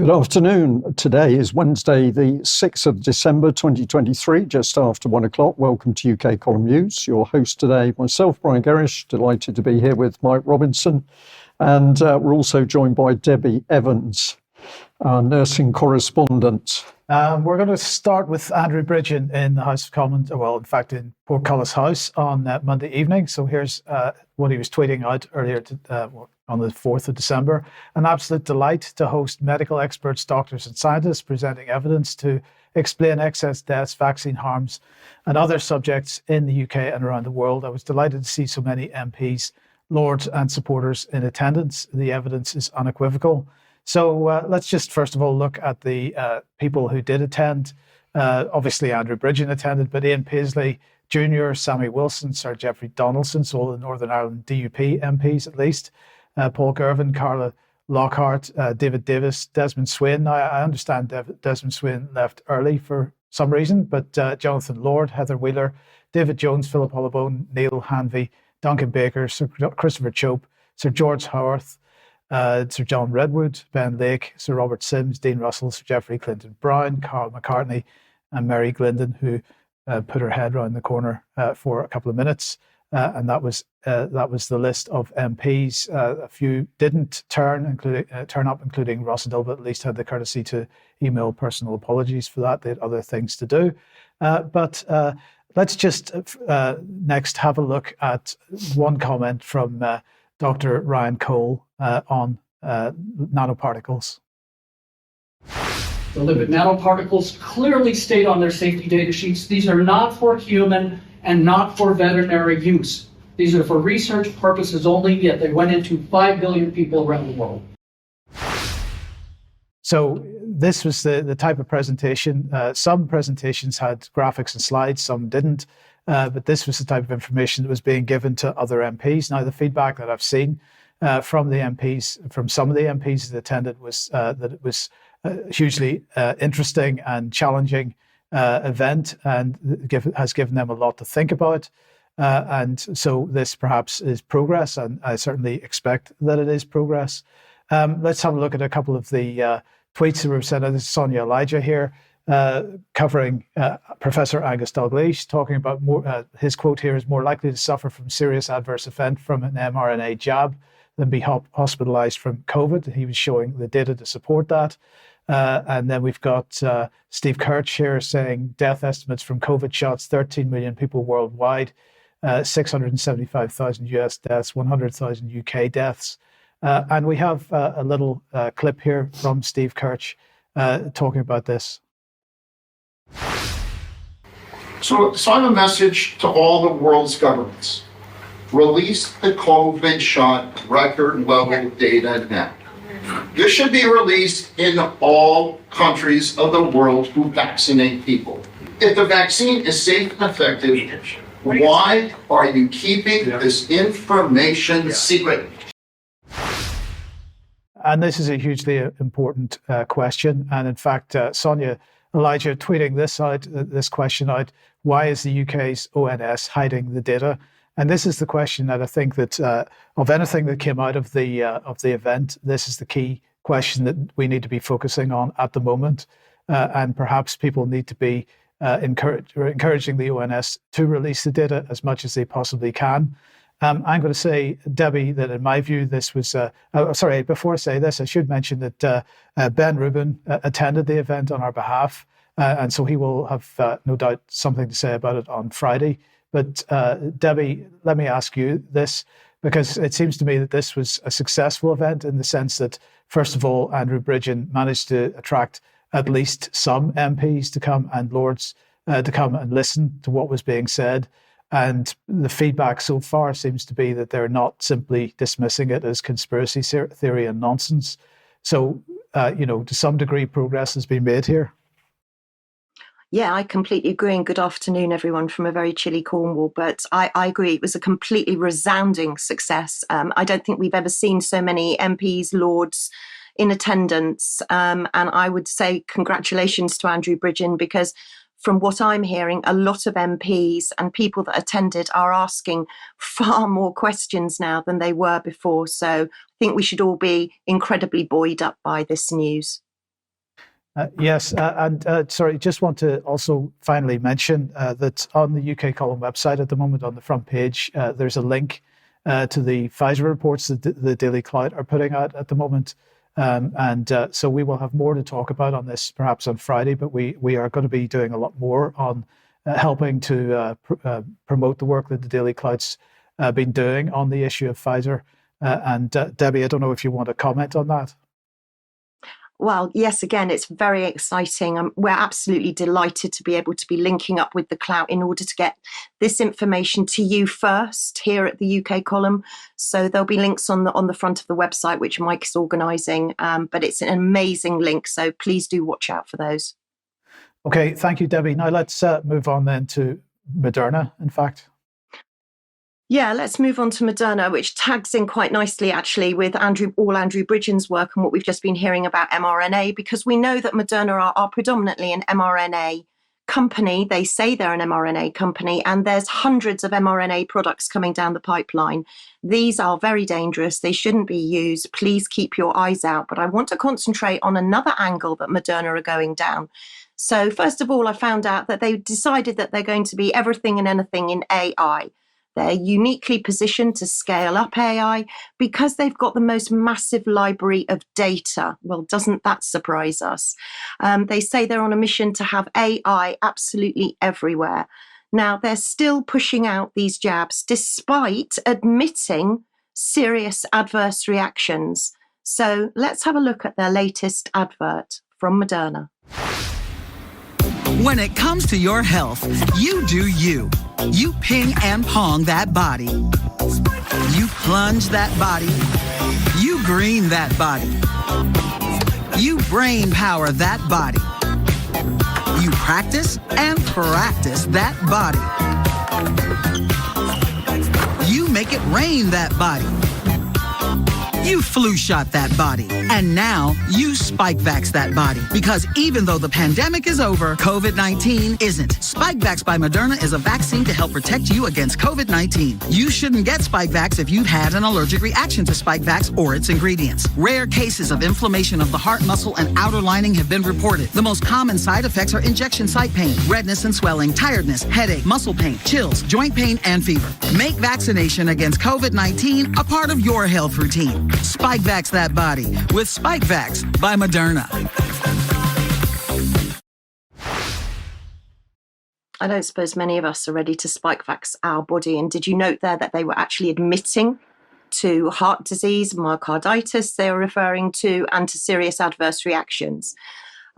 Good afternoon. Today is Wednesday, the 6th of December, 2023, just after 1 o'clock. Welcome to UK Column News. Your host today, myself, Brian Gerrish, delighted to be here with Mike Robinson. And we're also joined by Debi Evans, our nursing correspondent. We're going to start with Andrew Bridgen in the House of Commons, well, in fact, in Portcullis House on Monday evening. So here's what he was tweeting out earlier on the 4th of December. An absolute delight to host medical experts, doctors and scientists presenting evidence to explain excess deaths, vaccine harms and other subjects in the UK and around the world. I was delighted to see so many MPs, Lords and supporters in attendance. The evidence is unequivocal. So let's just first of all look at the people who did attend. Obviously Andrew Bridgen attended, but Ian Paisley Jr., Sammy Wilson, Sir Geoffrey Donaldson, so all the Northern Ireland DUP MPs at least, Paul Girvan, Carla Lockhart, David Davis, Desmond Swayne. Now, I understand Desmond Swayne left early for some reason, but Jonathan Lord, Heather Wheeler, David Jones, Philip Hollowbone, Neil Hanvey, Duncan Baker, Sir Christopher Chope, Sir George Howarth, Sir John Redwood, Ben Lake, Sir Robert Sims, Dean Russell, Sir Geoffrey Clinton Brown, Carl McCartney and Mary Glindon, who put her head round the corner for a couple of minutes. And that was the list of MPs. A few didn't turn up, including Rossendale, but at least had the courtesy to email personal apologies for that. They had other things to do. But let's just next have a look at one comment from Dr. Ryan Cole on nanoparticles. The lipid nanoparticles clearly state on their safety data sheets, these are not for human and not for veterinary use. These are for research purposes only, yet they went into 5 billion people around the world. So this was the type of presentation. Some presentations had graphics and slides, some didn't. But this was the type of information that was being given to other MPs. Now, the feedback that I've seen from the MPs, from some of the MPs that attended, was that it was a hugely interesting and challenging event, and has given them a lot to think about. And so this perhaps is progress, and I certainly expect that it is progress. Let's have a look at a couple of the tweets that were sent out. This is Sonia Elijah here, covering Professor Angus Dalgleish, talking about his quote here is more likely to suffer from serious adverse event from an mRNA jab than be hospitalized from COVID. He was showing the data to support that. And then we've got Steve Kirch here saying death estimates from COVID shots, 13 million people worldwide, 675,000 US deaths, 100,000 UK deaths. And we have a little clip here from Steve Kirch talking about this. So I have a message to all the world's governments. Release the COVID shot record level data now. This should be released in all countries of the world who vaccinate people. If the vaccine is safe and effective, why are you keeping this information secret? And this is a hugely important question. And in fact, Sonia Elijah tweeting this question out, why is the UK's ONS hiding the data? And this is the question that I think that of anything that came out of the event, this is the key question that we need to be focusing on at the moment. And perhaps people need to be encouraging the ONS to release the data as much as they possibly can. I'm going to say, Debi, that in my view, this was, sorry, before I say this, I should mention that Ben Rubin attended the event on our behalf. And so he will have no doubt something to say about it on Friday. But Debi, let me ask you this, because it seems to me that this was a successful event in the sense that, first of all, Andrew Bridgen managed to attract at least some MPs to come and Lords to come and listen to what was being said. And the feedback so far seems to be that they're not simply dismissing it as conspiracy theory and nonsense. So, to some degree, progress has been made here. Yeah, I completely agree. And good afternoon, everyone, from a very chilly Cornwall. But I agree, it was a completely resounding success. I don't think we've ever seen so many MPs, Lords in attendance. And I would say congratulations to Andrew Bridgen, because from what I'm hearing, a lot of MPs and people that attended are asking far more questions now than they were before. So I think we should all be incredibly buoyed up by this news. Yes, sorry, just want to also finally mention that on the UK Column website at the moment, on the front page, there's a link to the Pfizer reports that the Daily Cloud are putting out at the moment. So we will have more to talk about on this perhaps on Friday, but we are going to be doing a lot more on helping to promote the work that the Daily Cloud's been doing on the issue of Pfizer. Debi, I don't know if you want to comment on that. Well, yes, again, it's very exciting. We're absolutely delighted to be able to be linking up with the Clout in order to get this information to you first here at the UK Column. So there'll be links on the front of the website, which Mike is organising. But it's an amazing link, so please do watch out for those. Okay, thank you, Debi. Now let's move on then to Moderna, in fact. Yeah, let's move on to Moderna, which tags in quite nicely, actually, with Andrew Bridgen's work and what we've just been hearing about mRNA, because we know that Moderna are predominantly an mRNA company. They say they're an mRNA company, and there's hundreds of mRNA products coming down the pipeline. These are very dangerous. They shouldn't be used. Please keep your eyes out. But I want to concentrate on another angle that Moderna are going down. So first of all, I found out that they decided that they're going to be everything and anything in AI. They're uniquely positioned to scale up AI because they've got the most massive library of data. Well, doesn't that surprise us? They say they're on a mission to have AI absolutely everywhere. Now, they're still pushing out these jabs despite admitting serious adverse reactions. So let's have a look at their latest advert from Moderna. When it comes to your health, you do you. You ping and pong that body. You plunge that body. You green that body. You brain power that body. You practice and practice that body. You make it rain that body. You flu shot that body. And now you Spikevax that body. Because even though the pandemic is over, COVID-19 isn't. Spikevax by Moderna is a vaccine to help protect you against COVID-19. You shouldn't get Spikevax if you've had an allergic reaction to Spikevax or its ingredients. Rare cases of inflammation of the heart muscle and outer lining have been reported. The most common side effects are injection site pain, redness and swelling, tiredness, headache, muscle pain, chills, joint pain, and fever. Make vaccination against COVID-19 a part of your health routine. Spikevax that body with Spikevax by Moderna. I don't suppose many of us are ready to Spikevax our body. And did you note there that they were actually admitting to heart disease, myocarditis they were referring to, and to serious adverse reactions?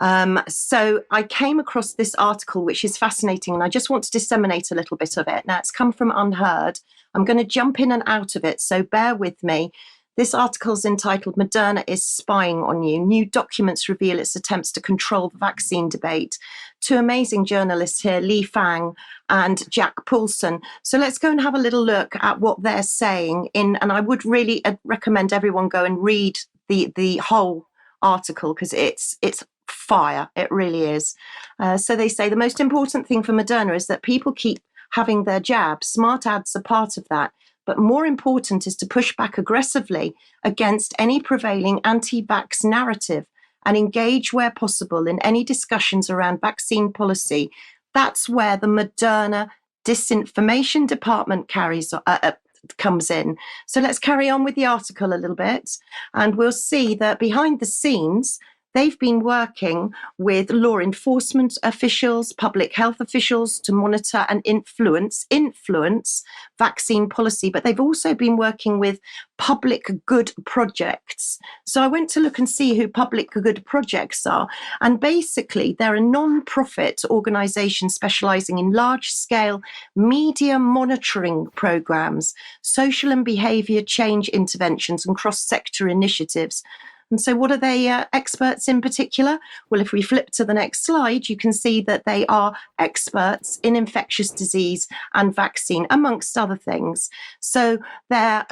So I came across this article, which is fascinating, and I just want to disseminate a little bit of it. Now, it's come from Unheard. I'm going to jump in and out of it, so bear with me. This article is entitled "Moderna is Spying on You. New documents reveal its attempts to control the vaccine debate." Two amazing journalists here, Li Fang and Jack Poulson. So let's go and have a little look at what they're saying and I would really recommend everyone go and read the whole article because it's fire. It really is. So they say the most important thing for Moderna is that people keep having their jabs. Smart ads are part of that. But more important is to push back aggressively against any prevailing anti-vax narrative and engage where possible in any discussions around vaccine policy. That's where the Moderna disinformation department comes in. So let's carry on with the article a little bit, and we'll see that behind the scenes, they've been working with law enforcement officials, public health officials to monitor and influence vaccine policy, but they've also been working with public good projects. So I went to look and see who public good projects are, and basically they're a non-profit organisation specialising in large-scale media monitoring programmes, social and behaviour change interventions and cross-sector initiatives. And so what are they experts in particular? Well, if we flip to the next slide, you can see that they are experts in infectious disease and vaccine, amongst other things. So they're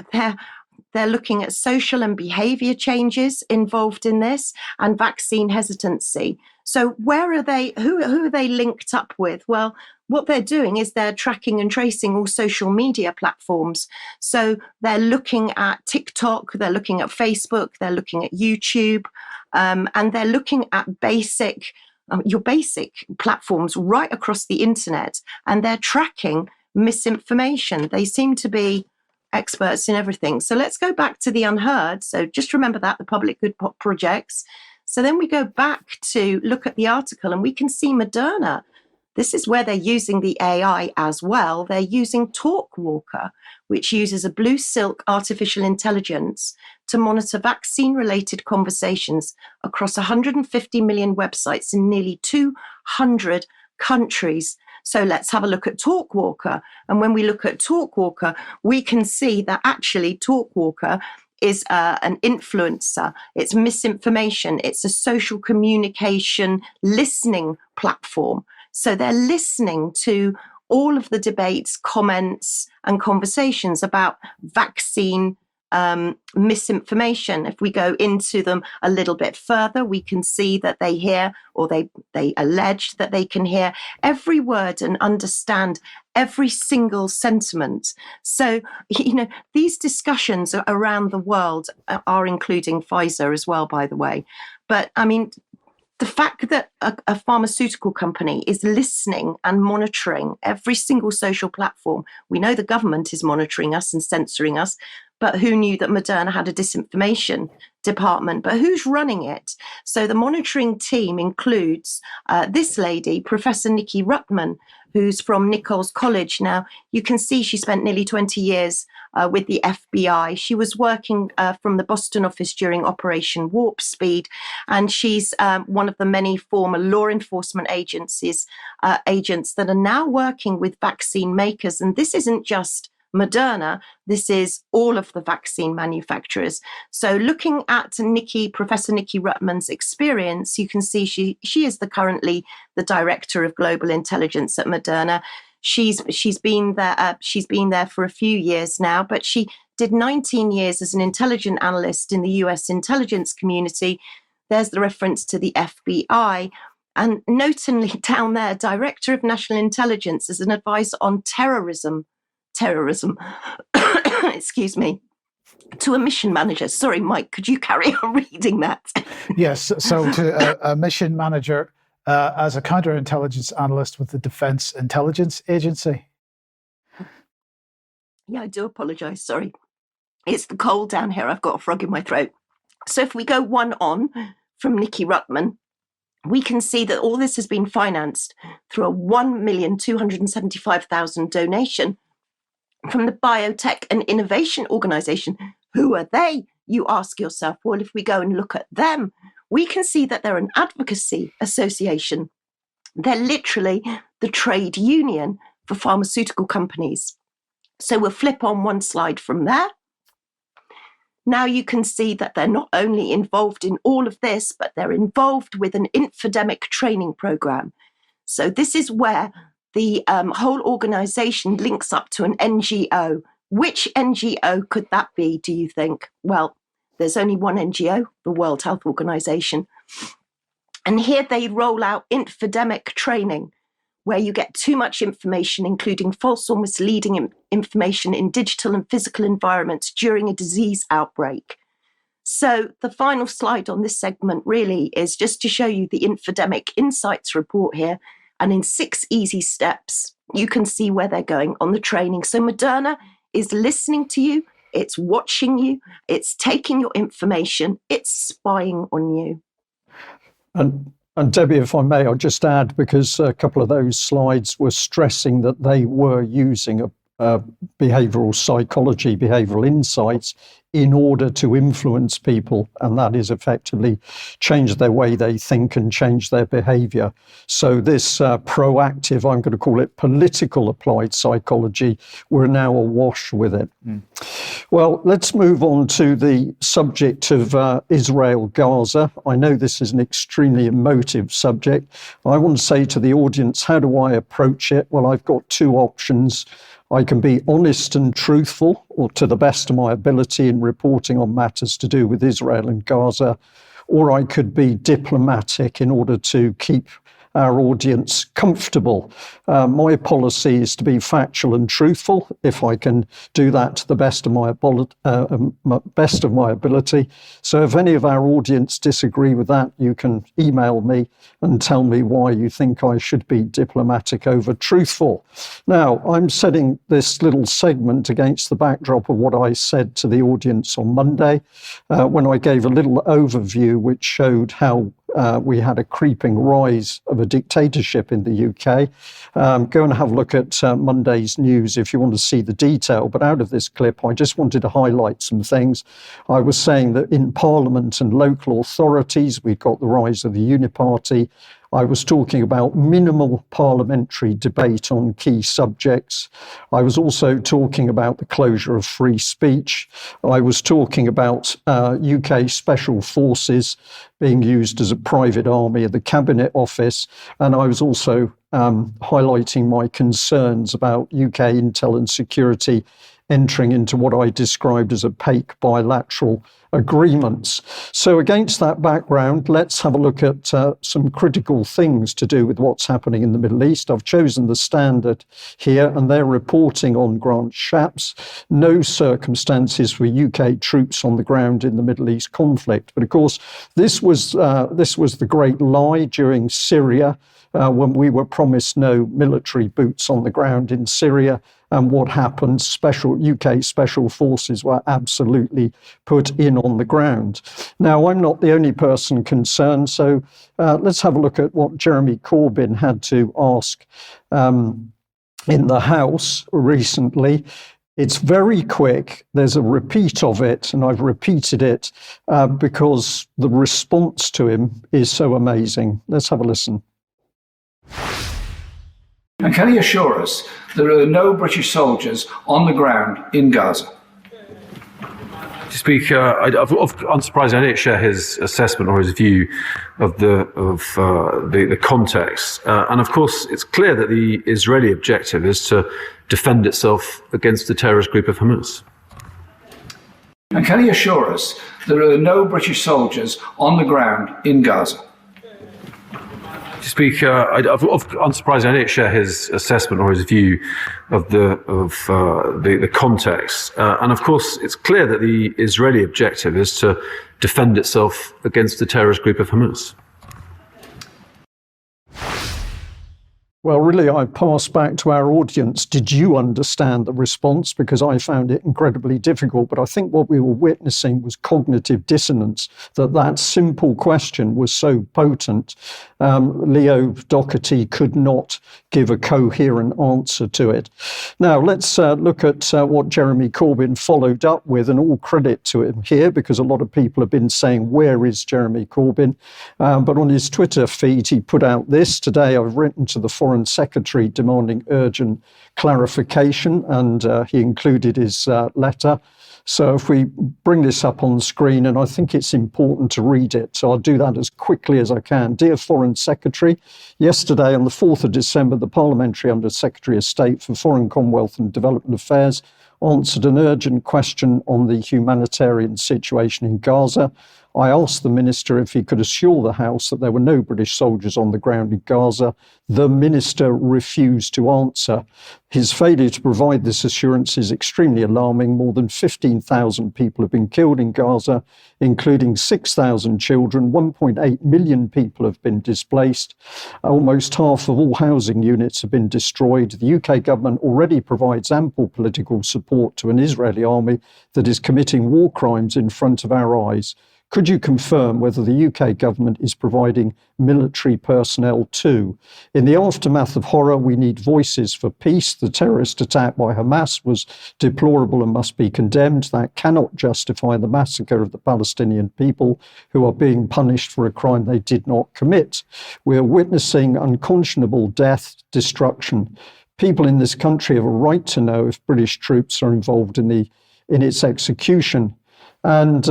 They're looking at social and behavior changes involved in this and vaccine hesitancy. So where are they, who are they linked up with? Well, what they're doing is they're tracking and tracing all social media platforms. So they're looking at TikTok, they're looking at Facebook, they're looking at YouTube, and they're looking at your basic platforms right across the internet, and they're tracking misinformation. They seem to be experts in everything. So let's go back to the unheard. So just remember that, the public good projects. So then we go back to look at the article and we can see Moderna. This is where they're using the AI as well. They're using TalkWalker, which uses a blue silk artificial intelligence to monitor vaccine-related conversations across 150 million websites in nearly 200 countries. So let's have a look at TalkWalker. And when we look at TalkWalker, we can see that actually TalkWalker is an influencer. It's misinformation. It's a social communication listening platform. So they're listening to all of the debates, comments, and conversations about vaccine misinformation. If we go into them a little bit further, we can see that they hear, or they allege that they can hear every word and understand every single sentiment. So, these discussions around the world are including Pfizer as well, by the way. But I mean, the fact that a pharmaceutical company is listening and monitoring every single social platform, we know the government is monitoring us and censoring us, but who knew that Moderna had a disinformation department? But who's running it? So the monitoring team includes this lady, Professor Nikki Ruttman, who's from Nichols College. Now, you can see she spent nearly 20 years with the FBI. She was working from the Boston office during Operation Warp Speed, and she's one of the many former law enforcement agents that are now working with vaccine makers. And this isn't just Moderna, this is all of the vaccine manufacturers. So looking at Professor Nikki Ruttman's experience, you can see she is currently the director of global intelligence at Moderna. She's been there for a few years now, but she did 19 years as an intelligence analyst in the US intelligence community. There's the reference to the FBI. And notably down there, Director of National Intelligence as an advisor on terrorism, excuse me, to a mission manager. Sorry, Mike, could you carry on reading that? Yes, so to a mission manager as a counterintelligence analyst with the Defense Intelligence Agency. Yeah, I do apologise, sorry. It's the cold down here. I've got a frog in my throat. So if we go one on from Nikki Ruttman, we can see that all this has been financed through a 1,275,000 donation from the Biotech and Innovation Organization. Who are they? You ask yourself. Well, if we go and look at them, we can see that they're an advocacy association. They're literally the trade union for pharmaceutical companies. So we'll flip on one slide from there. Now you can see that they're not only involved in all of this, but they're involved with an infodemic training program. So this is where the whole organization links up to an NGO. Which NGO could that be, do you think? Well, there's only one NGO, the World Health Organization. And here they roll out infodemic training, where you get too much information, including false or misleading information in digital and physical environments during a disease outbreak. So the final slide on this segment really is just to show you the Infodemic Insights report here. And in 6 easy steps, you can see where they're going on the training. So Moderna is listening to you, it's watching you, it's taking your information, it's spying on you. And Debbie, if I may, I'll just add, because a couple of those slides were stressing that they were using behavioral psychology, behavioral insights in order to influence people, and that is effectively change their way they think and change their behavior. So this proactive, I'm going to call it political applied psychology, we're now awash with it. Well, let's move on to the subject of Israel-Gaza. I know this is an extremely emotive subject. I want to say to the audience, how do I approach it? Well, I've got 2 options. I can be honest and truthful, or to the best of my ability, and reporting on matters to do with Israel and Gaza, or I could be diplomatic in order to keep our audience comfortable. My policy is to be factual and truthful, if I can do that to the best of my ability. So if any of our audience disagree with that, you can email me and tell me why you think I should be diplomatic over truthful. Now, I'm setting this little segment against the backdrop of what I said to the audience on Monday, when I gave a little overview which showed how we had a creeping rise of a dictatorship in the UK. Go and have a look at Monday's news if you want to see the detail. But out of this clip, I just wanted to highlight some things. I was saying that in Parliament and local authorities, we've got the rise of the Uniparty. I was talking about minimal parliamentary debate on key subjects. I was also talking about the closure of free speech. I was talking about UK special forces being used as a private army at the Cabinet Office. And I was also highlighting my concerns about UK intel and security entering into what I described as opaque bilateral agreements. So against that background, let's have a look at some critical things to do with what's happening in the Middle East. I've chosen the Standard here, and they're reporting on Grant Shapps. No circumstances for UK troops on the ground in the Middle East conflict. But of course, this was the great lie during Syria, when we were promised no military boots on the ground in Syria. And what happened? UK special forces were absolutely put in on the ground. Now, I'm not the only person concerned, so let's have a look at what Jeremy Corbyn had to ask in the House recently. It's very quick. There's a repeat of it, and I've repeated it because the response to him is so amazing. Let's have a listen. And can he assure us there are no British soldiers on the ground in Gaza? Speaker, unsurprisingly, I don't share his assessment or his view of the context. And of course, it's clear that the Israeli objective is to defend itself against the terrorist group of Hamas. And can he assure us there are no British soldiers on the ground in Gaza? Speaker, unsurprisingly, I don't share his assessment or his view of the context. And of course, it's clear that the Israeli objective is to defend itself against the terrorist group of Hamas. Well, really, I pass back to our audience. Did you understand the response? Because I found it incredibly difficult. But I think what we were witnessing was cognitive dissonance, that simple question was so potent. Leo Doherty could not give a coherent answer to it. Now, let's look at what Jeremy Corbyn followed up with, and all credit to him here, because a lot of people have been saying, where is Jeremy Corbyn? But on his Twitter feed, he put out this: today I've written to the Foreign Secretary demanding urgent clarification, and he included his letter. So if we bring this up on the screen, and I think it's important to read it, so I'll do that as quickly as I can. Dear Foreign Secretary, yesterday on the 4th of December, the Parliamentary Under Secretary of State for Foreign, Commonwealth and Development Affairs answered an urgent question on the humanitarian situation in Gaza. I asked the Minister if he could assure the House that there were no British soldiers on the ground in Gaza. The Minister refused to answer. His failure to provide this assurance is extremely alarming. More than 15,000 people have been killed in Gaza, including 6,000 children. 1.8 million people have been displaced. Almost half of all housing units have been destroyed. The UK government already provides ample political support to an Israeli army that is committing war crimes in front of our eyes. Could you confirm whether the UK government is providing military personnel too? In the aftermath of horror, we need voices for peace. The terrorist attack by Hamas was deplorable and must be condemned. That cannot justify the massacre of the Palestinian people, who are being punished for a crime they did not commit. We are witnessing unconscionable death, destruction. People in this country have a right to know if British troops are involved in its execution. And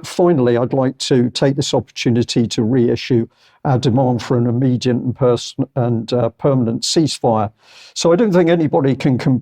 finally, I'd like to take this opportunity to reissue our demand for an immediate and permanent ceasefire. So I don't think anybody can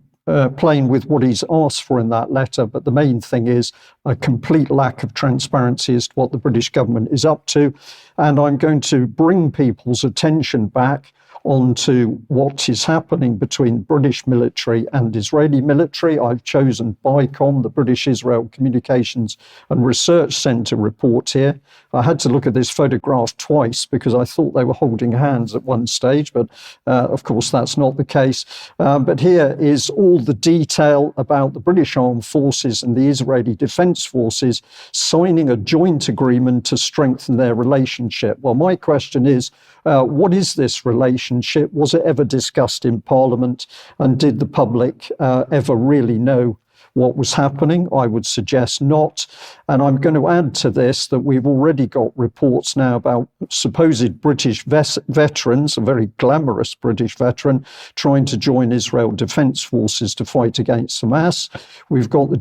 plain with what he's asked for in that letter, but the main thing is a complete lack of transparency as to what the British government is up to. And I'm going to bring people's attention back onto what is happening between British military and Israeli military. I've chosen BICOM, the British Israel Communications and Research Centre report here. I had to look at this photograph twice because I thought they were holding hands at one stage, but of course that's not the case. But here is all the detail about the British Armed Forces and the Israeli Defence Forces signing a joint agreement to strengthen their relationship. Well, my question is, what is this relationship? Was it ever discussed in Parliament? And did the public ever really know what was happening? I would suggest not. And I'm going to add to this that we've already got reports now about supposed British veterans, a very glamorous British veteran, trying to join Israel Defence Forces to fight against Hamas. We've got the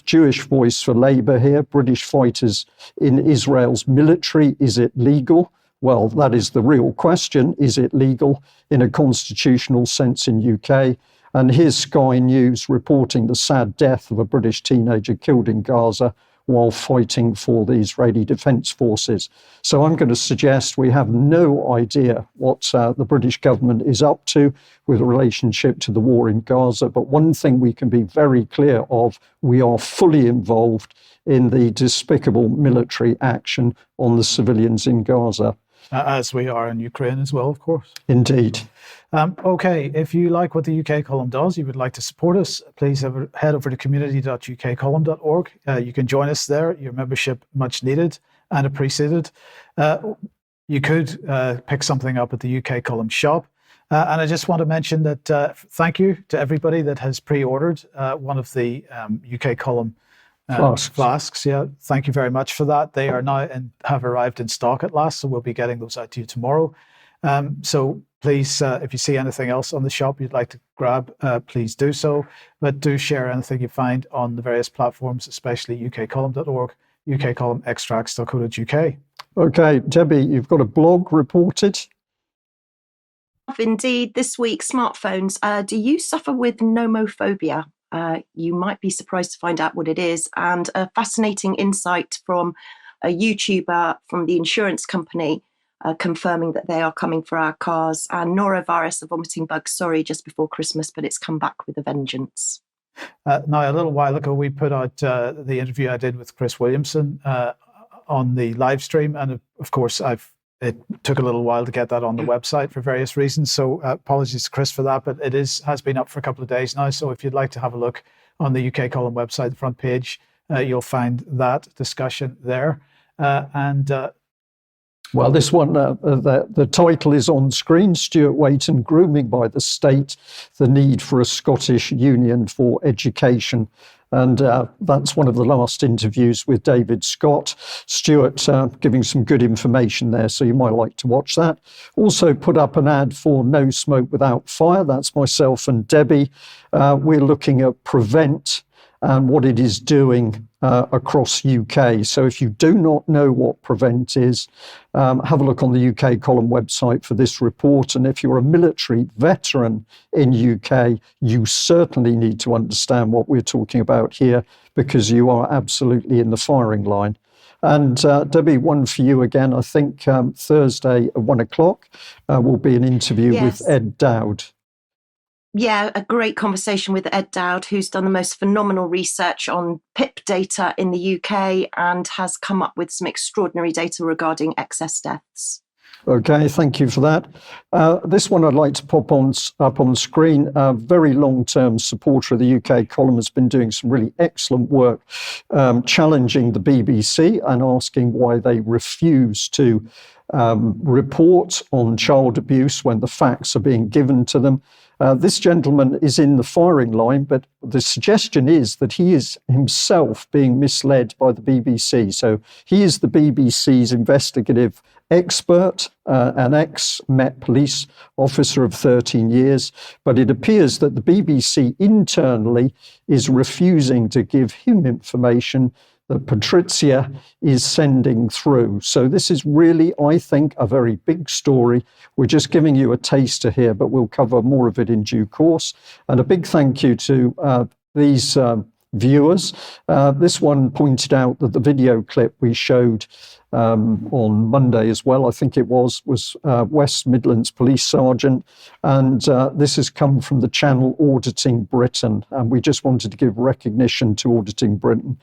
Jewish Voice for Labour here, British fighters in Israel's military. Is it legal? Well, that is the real question. Is it legal in a constitutional sense in UK? And here's Sky News reporting the sad death of a British teenager killed in Gaza while fighting for the Israeli Defence Forces. So I'm going to suggest we have no idea what the British government is up to with relationship to the war in Gaza. But one thing we can be very clear of, we are fully involved in the despicable military action on the civilians in Gaza. As we are in Ukraine as well, of course. Indeed. Okay, if you like what the UK Column does, you would like to support us, please head over to community.ukcolumn.org. You can join us there. Your membership much needed and appreciated. You could pick something up at the UK Column shop. And I just want to mention that thank you to everybody that has pre-ordered one of the UK Column flasks. Yeah, thank you very much for that. They are now and have arrived in stock at last, so we'll be getting those out to you tomorrow. So please, if you see anything else on the shop you'd like to grab, please do so. But do share anything you find on the various platforms, especially ukcolumn.org, ukcolumnextracts.co.uk. Okay, Debbie, you've got a blog reported. Indeed, this week, smartphones. Do you suffer with nomophobia? You might be surprised to find out what it is, and a fascinating insight from a YouTuber from the insurance company confirming that they are coming for our cars, and norovirus, a vomiting bug, sorry, just before Christmas, but it's come back with a vengeance. Now, a little while ago, we put out the interview I did with Chris Williamson on the live stream, and of course, it took a little while to get that on the website for various reasons. So apologies to Chris for that, but it has been up for a couple of days now. So if you'd like to have a look on the UK Column website, the front page, you'll find that discussion there. Well, this one, the title is on screen, Stuart Waiton, Grooming by the State, the Need for a Scottish Union for Education. And that's one of the last interviews with David Scott. Stuart giving some good information there, so you might like to watch that. Also put up an ad for No Smoke Without Fire. That's myself and Debi. We're looking at Prevent and what it is doing across UK. So if you do not know what Prevent is, have a look on the UK Column website for this report. And if you're a military veteran in UK, you certainly need to understand what we're talking about here, because you are absolutely in the firing line. And Debbie, one for you again. I think Thursday at 1 o'clock will be an interview with Ed Dowd. Yeah, a great conversation with Ed Dowd, who's done the most phenomenal research on PIP data in the UK and has come up with some extraordinary data regarding excess deaths. Okay, thank you for that. This one I'd like to pop up on screen. A very long-term supporter of the UK Column has been doing some really excellent work challenging the BBC and asking why they refuse to report on child abuse when the facts are being given to them. This gentleman is in the firing line, but the suggestion is that he is himself being misled by the BBC. So he is the BBC's investigative expert, an ex-Met police officer of 13 years, but it appears that the BBC internally is refusing to give him information that Patrizia is sending through. So this is really, I think, a very big story. We're just giving you a taster here, but we'll cover more of it in due course. And a big thank you to these viewers. This one pointed out that the video clip we showed on Monday as well, I think it was West Midlands Police Sergeant. And this has come from the channel Auditing Britain. And we just wanted to give recognition to Auditing Britain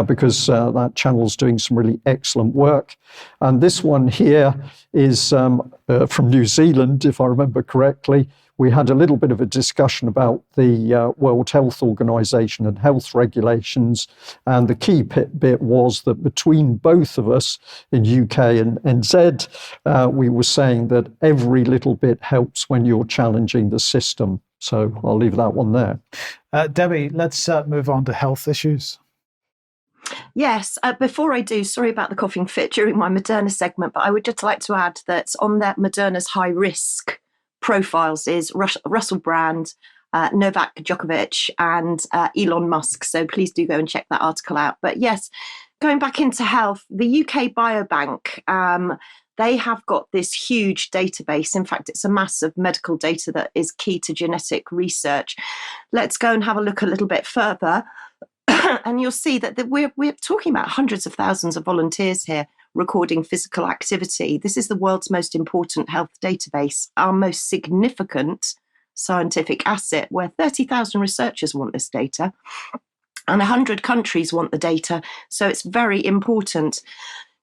because that channel's doing some really excellent work. And this one here is from New Zealand, if I remember correctly. We had a little bit of a discussion about the World Health Organization and health regulations. And the key bit was that between both of us in UK and NZ, we were saying that every little bit helps when you're challenging the system. So I'll leave that one there. Debbie, let's move on to health issues. Yes, before I do, sorry about the coughing fit during my Moderna segment, but I would just like to add that on that Moderna's high risk profiles is Russell Brand, Novak Djokovic and Elon Musk. So please do go and check that article out. But yes, going back into health, the UK Biobank, they have got this huge database. In fact, it's a mass of medical data that is key to genetic research. Let's go and have a look a little bit further. And you'll see that we're talking about hundreds of thousands of volunteers here recording physical activity. This is the world's most important health database, our most significant scientific asset, where 30,000 researchers want this data and 100 countries want the data. So it's very important.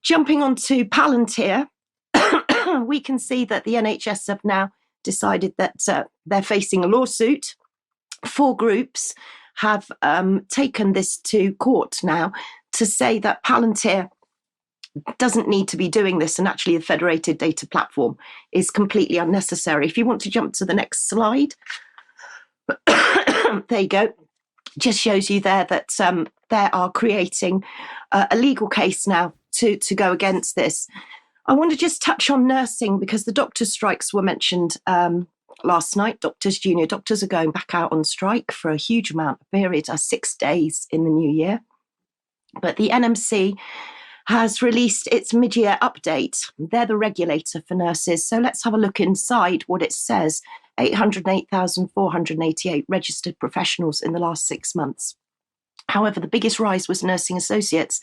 Jumping on to Palantir, we can see that the NHS have now decided that they're facing a lawsuit. 4 groups have taken this to court now to say that Palantir doesn't need to be doing this, and actually the federated data platform is completely unnecessary. If you want to jump to the next slide, there you go. Just shows you there that they are creating a legal case now to go against this. I want to just touch on nursing because the doctor strikes were mentioned last night. Junior doctors are going back out on strike for a huge amount of period, 6 days in the new year. But the NMC has released its mid-year update. They're the regulator for nurses. So let's have a look inside what it says. 808,488 registered professionals in the last 6 months. However, the biggest rise was nursing associates.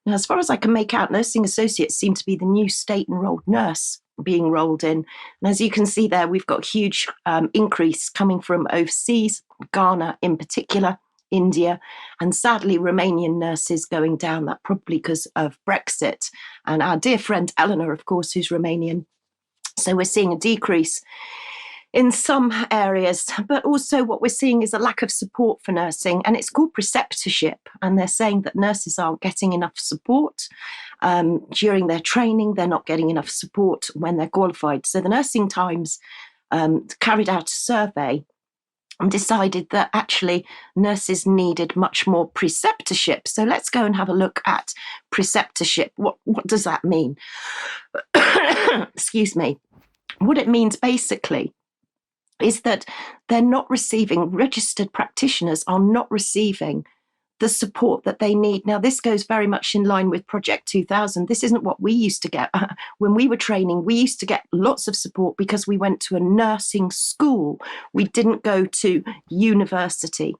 Now, as far as I can make out, nursing associates seem to be the new state-enrolled nurse being rolled in. And as you can see there, we've got a huge increase coming from overseas, Ghana in particular, India, and sadly, Romanian nurses going down. That probably because of Brexit. And our dear friend Eleanor, of course, who's Romanian. So we're seeing a decrease in some areas, but also what we're seeing is a lack of support for nursing, and it's called preceptorship. And they're saying that nurses aren't getting enough support during their training. They're not getting enough support when they're qualified. So the Nursing Times carried out a survey and decided that actually nurses needed much more preceptorship. So let's go and have a look at preceptorship. What does that mean? Excuse me. What it means basically is that they're not receiving, registered practitioners are not receiving the support that they need. Now, this goes very much in line with Project 2000. This isn't what we used to get. When we were training, we used to get lots of support because we went to a nursing school. We didn't go to university.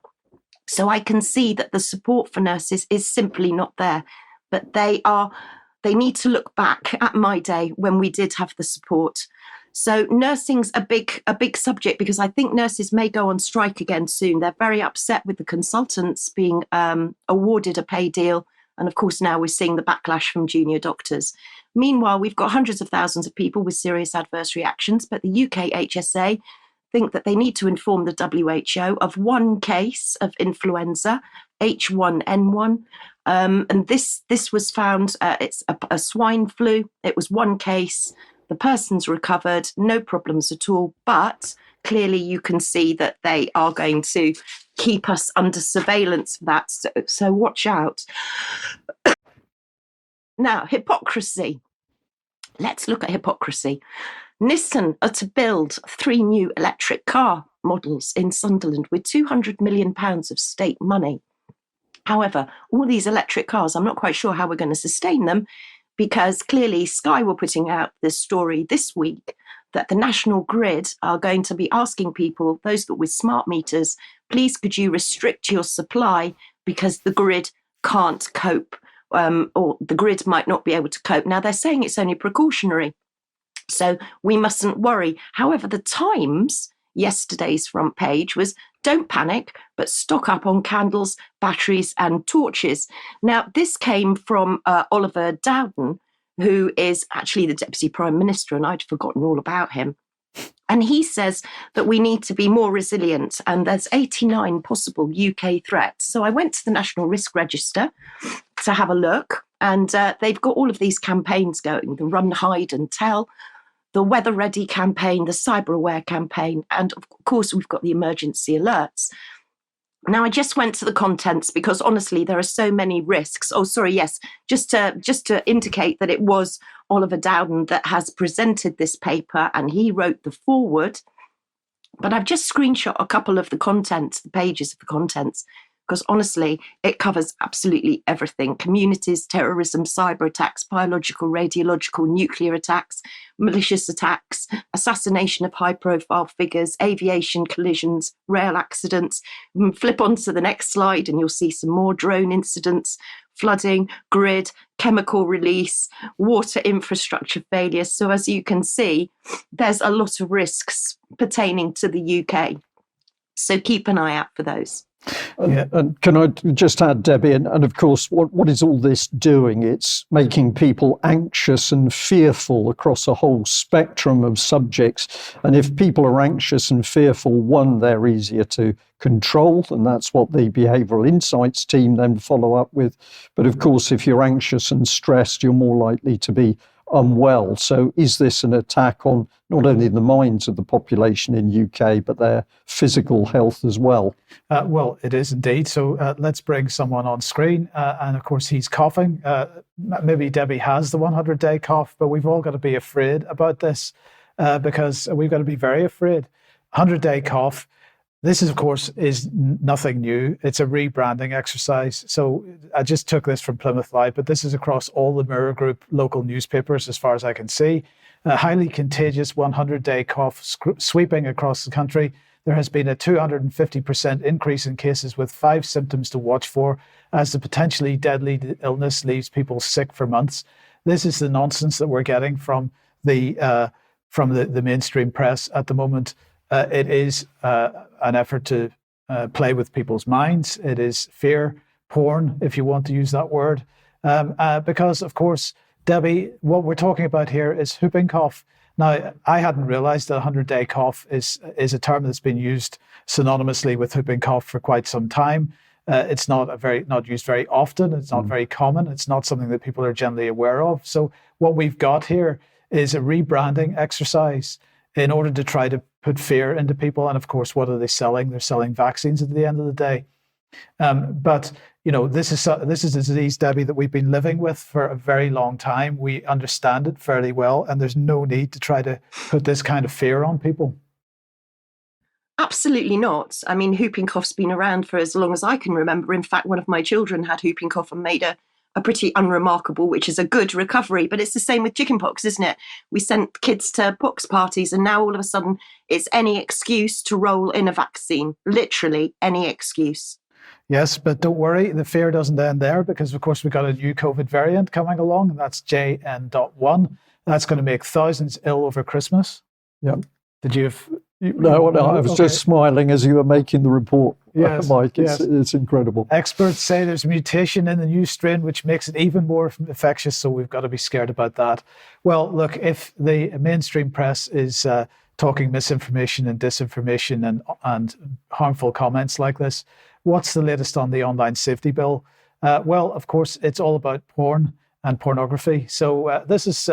So I can see that the support for nurses is simply not there. But they need to look back at my day when we did have the support. So nursing's a big subject because I think nurses may go on strike again soon. They're very upset with the consultants being awarded a pay deal. And of course, now we're seeing the backlash from junior doctors. Meanwhile, we've got hundreds of thousands of people with serious adverse reactions, but the UK HSA think that they need to inform the WHO of one case of influenza, H1N1. And this was found, it's a swine flu. It was one case. The person's recovered, no problems at all, but clearly you can see that they are going to keep us under surveillance for that. So watch out. Now, hypocrisy. Let's look at hypocrisy. Nissan are to build 3 new electric car models in Sunderland with £200 million of state money. However, all these electric cars, I'm not quite sure how we're going to sustain them, because clearly Sky were putting out this story this week that the National Grid are going to be asking people, those that with smart meters, please could you restrict your supply because the grid can't cope, or the grid might not be able to cope. Now, they're saying it's only precautionary, so we mustn't worry. However, the Times, yesterday's front page was, don't panic, but stock up on candles, batteries and torches. Now, this came from Oliver Dowden, who is actually the Deputy Prime Minister, and I'd forgotten all about him. And he says that we need to be more resilient, and there's 89 possible UK threats. So I went to the National Risk Register to have a look, and they've got all of these campaigns going, the Run, Hide and Tell, the Weather Ready campaign, the Cyber Aware campaign, and of course we've got the emergency alerts. Now, I just went to the contents because honestly, there are so many risks. Oh, sorry, yes, just to indicate that it was Oliver Dowden that has presented this paper and he wrote the foreword. But I've just screenshot a couple of the contents, the pages of the contents, because honestly, it covers absolutely everything. Communities, terrorism, cyber attacks, biological, radiological, nuclear attacks, malicious attacks, assassination of high-profile figures, aviation collisions, rail accidents. Flip on to the next slide and you'll see some more drone incidents, flooding, grid, chemical release, water infrastructure failures. So as you can see, there's a lot of risks pertaining to the UK. So keep an eye out for those. And can I just add, Debbie, and of course, what is all this doing? It's making people anxious and fearful across a whole spectrum of subjects. And if people are anxious and fearful, one, they're easier to control, and that's what the behavioural insights team then follow up with. But of course, if you're anxious and stressed, you're more likely to be unwell. So is this an attack on not only the minds of the population in UK, but their physical health as well? Well, it is indeed. So let's bring someone on screen. And of course, he's coughing. Maybe Debbie has the 100-day cough, but we've all got to be afraid about this because we've got to be very afraid. 100-day cough. This is, of course, is nothing new. It's a rebranding exercise. So I just took this from Plymouth Live, but this is across all the Mirror Group local newspapers, as far as I can see. A highly contagious 100-day cough sweeping across the country. There has been a 250% increase in cases with 5 symptoms to watch for, as the potentially deadly illness leaves people sick for months. This is the nonsense that we're getting from the mainstream press at the moment. It is an effort to play with people's minds. It is fear porn, if you want to use that word. Because, of course, Debbie, what we're talking about here is whooping cough. Now, I hadn't realized that 100-day cough is a term that's been used synonymously with whooping cough for quite some time. It's not used very often. It's not very common. It's not something that people are generally aware of. So what we've got here is a rebranding exercise in order to try to put fear into people. And of course, what are they selling? They're selling vaccines at the end of the day. But you know, this is a disease, Debbie, that we've been living with for a very long time. We understand it fairly well, and there's no need to try to put this kind of fear on people. Absolutely not. I mean, whooping cough's been around for as long as I can remember. In fact, one of my children had whooping cough and made a pretty unremarkable, which is a good recovery. But it's the same with chickenpox, isn't it? We sent kids to pox parties, and now all of a sudden it's any excuse to roll in a vaccine. Literally any excuse. Yes, but don't worry, the fear doesn't end there, because of course we've got a new COVID variant coming along, and that's JN.1. That's going to make thousands ill over Christmas. Yep. Did you have... No, I was just smiling as you were making the report, yes, Mike. Yes. It's incredible. Experts say there's a mutation in the new strain which makes it even more infectious, so we've got to be scared about that. Well, look, if the mainstream press is talking misinformation and disinformation and harmful comments like this, what's the latest on the online safety bill? Well, of course, it's all about porn and pornography. So this is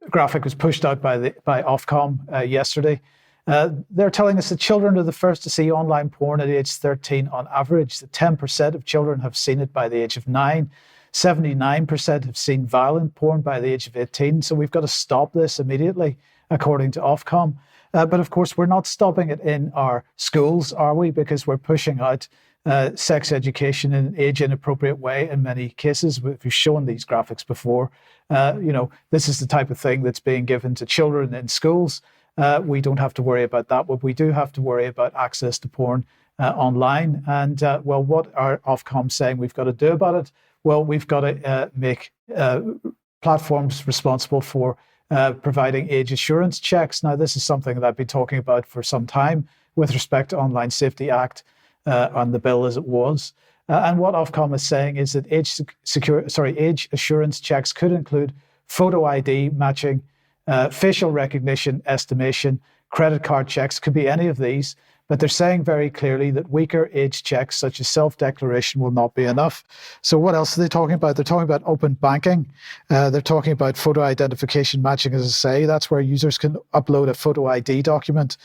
graphic was pushed out by Ofcom yesterday. They're telling us that children are the first to see online porn at age 13 on average. That 10% of children have seen it by the age of 9. 79% have seen violent porn by the age of 18. So we've got to stop this immediately, according to Ofcom. But of course, we're not stopping it in our schools, are we? Because we're pushing out sex education in an age-inappropriate way in many cases. We've shown these graphics before. This is the type of thing that's being given to children in schools. We don't have to worry about that, but we do have to worry about access to porn online. And what are Ofcom saying we've got to do about it? Well, we've got to make platforms responsible for providing age assurance checks. Now, this is something that I've been talking about for some time with respect to Online Safety Act on the bill as it was. And what Ofcom is saying is that age assurance checks could include photo ID matching, facial recognition estimation, credit card checks, could be any of these. But they're saying very clearly that weaker age checks, such as self-declaration, will not be enough. So what else are they talking about? They're talking about open banking. They're talking about photo identification matching, as I say. That's where users can upload a photo ID document,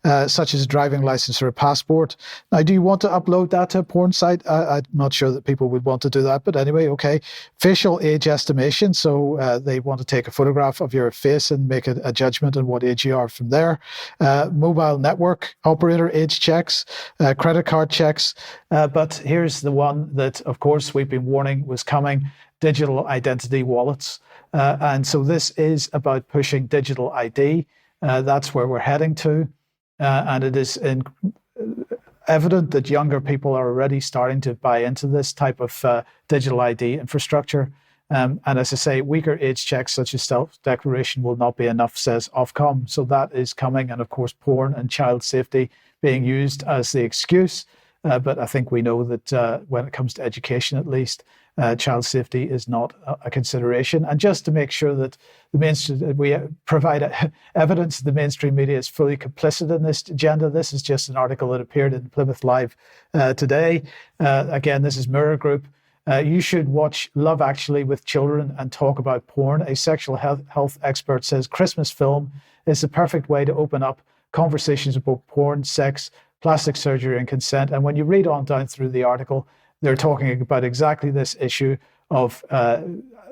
such as a driving license or a passport. Now, do you want to upload that to a porn site? I'm not sure that people would want to do that, but anyway, okay. Facial age estimation. So they want to take a photograph of your face and make a judgment on what age you are from there. Mobile network operator age checks, credit card checks. But here's the one that, of course, we've been warning was coming: digital identity wallets. And so this is about pushing digital ID. That's where we're heading to. And it is evident that younger people are already starting to buy into this type of digital ID infrastructure. And as I say, weaker age checks such as self-declaration will not be enough, says Ofcom. So that is coming. And of course, porn and child safety being used as the excuse. But I think we know that when it comes to education, at least, child safety is not a consideration. And just to make sure that we provide evidence that the mainstream media is fully complicit in this agenda, this is just an article that appeared in Plymouth Live today. Again, this is Mirror Group. You should watch Love Actually with children and talk about porn. A sexual health expert says Christmas film is the perfect way to open up conversations about porn, sex, plastic surgery, and consent. And when you read on down through the article, they're talking about exactly this issue of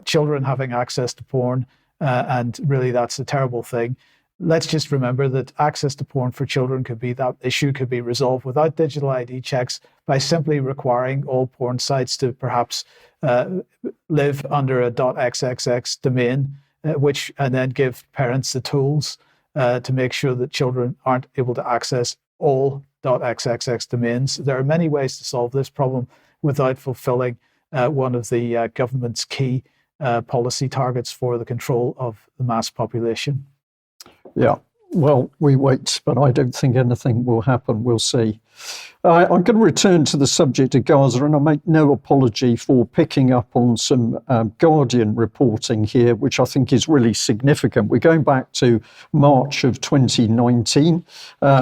children having access to porn. And really, that's a terrible thing. Let's just remember that access to porn for children that issue could be resolved without digital ID checks by simply requiring all porn sites to perhaps live under a .xxx domain, and then give parents the tools to make sure that children aren't able to access all .xxx domains. There are many ways to solve this problem without fulfilling one of the government's key policy targets for the control of the mass population. Yeah, well, we wait, but I don't think anything will happen. We'll see. I'm going to return to the subject of Gaza, and I make no apology for picking up on some Guardian reporting here, which I think is really significant. We're going back to March of 2019.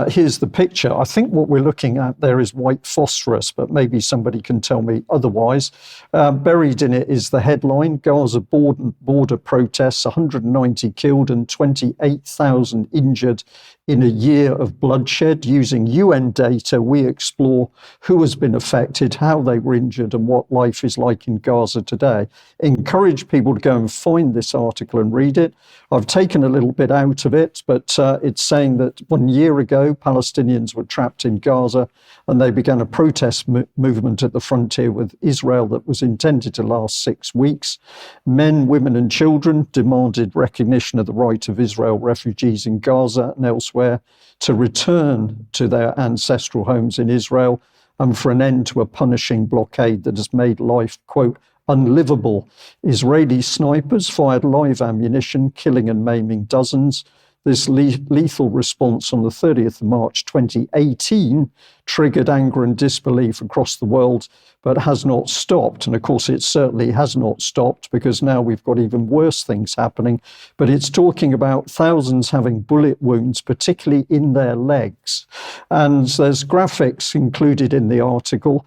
Here's the picture. I think what we're looking at there is white phosphorus, but maybe somebody can tell me otherwise. Buried in it is the headline: Gaza border protests, 190 killed and 28,000 injured in a year of bloodshed. Using UN data, we explore who has been affected, how they were injured, and what life is like in Gaza today. Encourage people to go and find this article and read it. I've taken a little bit out of it, but it's saying that 1 year ago, Palestinians were trapped in Gaza, and they began a protest movement at the frontier with Israel that was intended to last 6 weeks. Men, women, and children demanded recognition of the right of Israel refugees in Gaza and elsewhere to return to their ancestral homes in Israel, and for an end to a punishing blockade that has made life, quote, unlivable. Israeli snipers fired live ammunition, killing and maiming dozens. This lethal response on the 30th of March 2018 triggered anger and disbelief across the world, but has not stopped. And of course, it certainly has not stopped, because now we've got even worse things happening. But it's talking about thousands having bullet wounds, particularly in their legs. And there's graphics included in the article.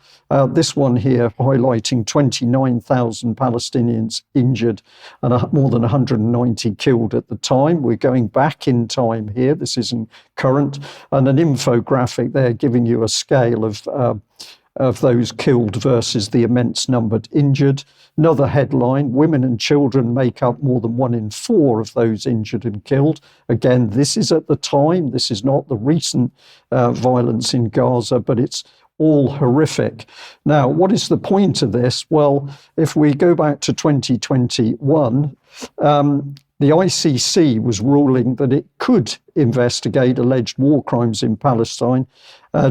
This one here highlighting 29,000 Palestinians injured and more than 190 killed at the time. We're going back in time here. This isn't current. And an infographic there giving you a scale of of those killed versus the immense number injured. Another headline, women and children make up more than 1 in 4 of those injured and killed. Again, this is at the time. This is not the recent violence in Gaza, but it's all horrific. Now, what is the point of this? Well, if we go back to 2021, the ICC was ruling that it could investigate alleged war crimes in Palestine,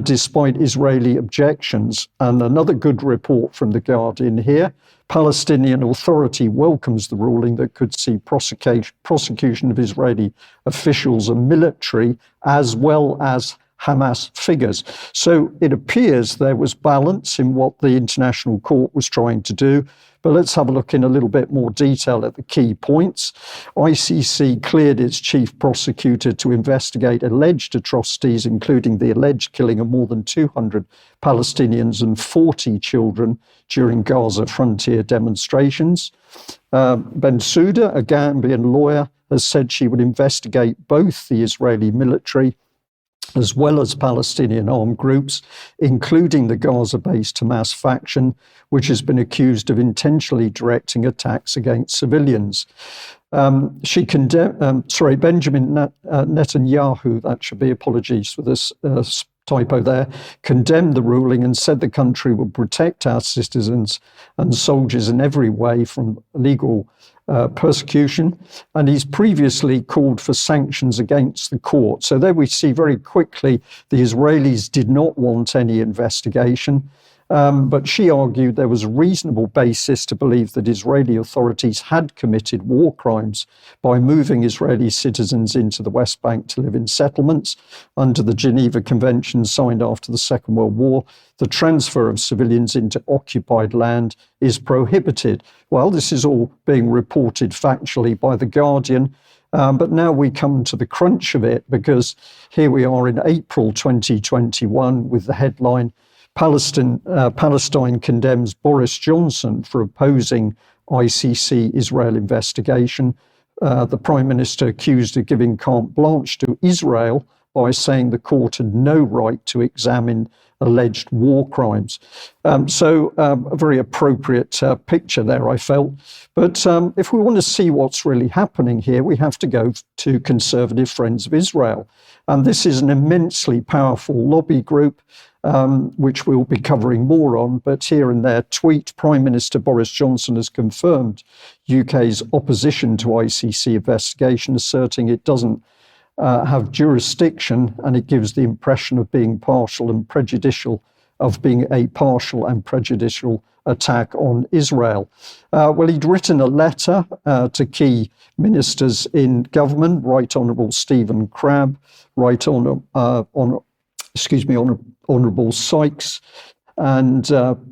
despite Israeli objections. And another good report from The Guardian here, Palestinian Authority welcomes the ruling that could see prosecution of Israeli officials and military, as well as Hamas figures. So it appears there was balance in what the International Court was trying to do. But let's have a look in a little bit more detail at the key points. ICC cleared its chief prosecutor to investigate alleged atrocities, including the alleged killing of more than 200 Palestinians and 40 children during Gaza frontier demonstrations. Bensouda, a Gambian lawyer, has said she would investigate both the Israeli military as well as Palestinian armed groups, including the Gaza-based Hamas faction, which has been accused of intentionally directing attacks against civilians. Benjamin Netanyahu, that should be, apologies for this typo there, condemned the ruling and said the country would protect our citizens and soldiers in every way from legal persecution, and he's previously called for sanctions against the court. So there we see very quickly the Israelis did not want any investigation, but she argued there was a reasonable basis to believe that Israeli authorities had committed war crimes by moving Israeli citizens into the West Bank to live in settlements. Under the Geneva Convention signed after the Second World War, the transfer of civilians into occupied land is prohibited. Well, this is all being reported factually by The Guardian, but now we come to the crunch of it, because here we are in April 2021 with the headline, Palestine condemns Boris Johnson for opposing ICC Israel investigation. The Prime Minister accused of giving carte blanche to Israel by saying the court had no right to examine alleged war crimes. So a very appropriate picture there, I felt. But if we want to see what's really happening here, we have to go to Conservative Friends of Israel. And this is an immensely powerful lobby group, which we'll be covering more on. But here in their tweet, Prime Minister Boris Johnson has confirmed UK's opposition to ICC investigation, asserting it doesn't have jurisdiction, and it gives the impression of being partial and prejudicial, of being a partial and prejudicial attack on Israel. Well, he'd written a letter to key ministers in government, Right Honourable Stephen Crabb, Honourable Sykes, and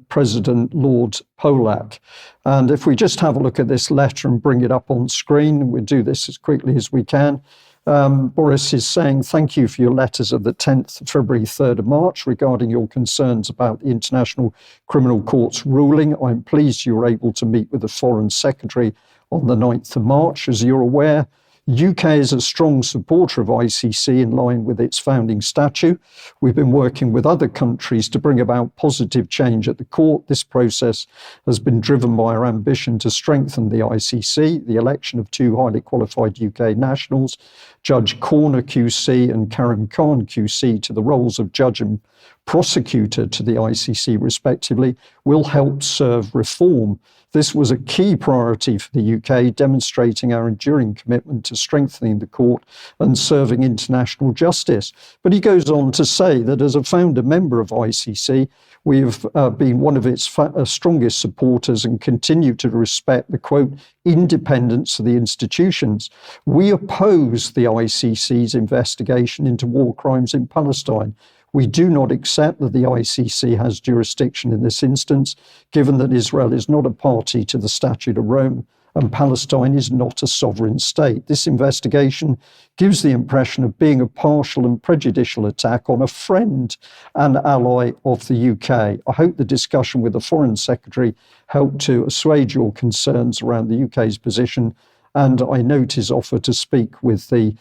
President Lord Polak. And if we just have a look at this letter and bring it up on screen, we'll do this as quickly as we can. Boris is saying, thank you for your letters of the 10th of February, 3rd of March regarding your concerns about the International Criminal Court's ruling. I'm pleased you were able to meet with the Foreign Secretary on the 9th of March. As you're aware, UK is a strong supporter of ICC in line with its founding statute. We've been working with other countries to bring about positive change at the court. This process has been driven by our ambition to strengthen the ICC, the election of 2 highly qualified UK nationals, Judge Corner QC and Karim Khan QC, to the roles of judge and prosecutor to the ICC respectively, will help serve reform. This was a key priority for the UK, demonstrating our enduring commitment to strengthening the court and serving international justice. But he goes on to say that as a founder member of ICC, we have been one of its strongest supporters and continue to respect the, quote, independence of the institutions. We oppose the ICC's investigation into war crimes in Palestine. We do not accept that the ICC has jurisdiction in this instance, given that Israel is not a party to the Statute of Rome and Palestine is not a sovereign state. This investigation gives the impression of being a partial and prejudicial attack on a friend and ally of the UK. I hope the discussion with the Foreign Secretary helped to assuage your concerns around the UK's position And I note his offer to speak with the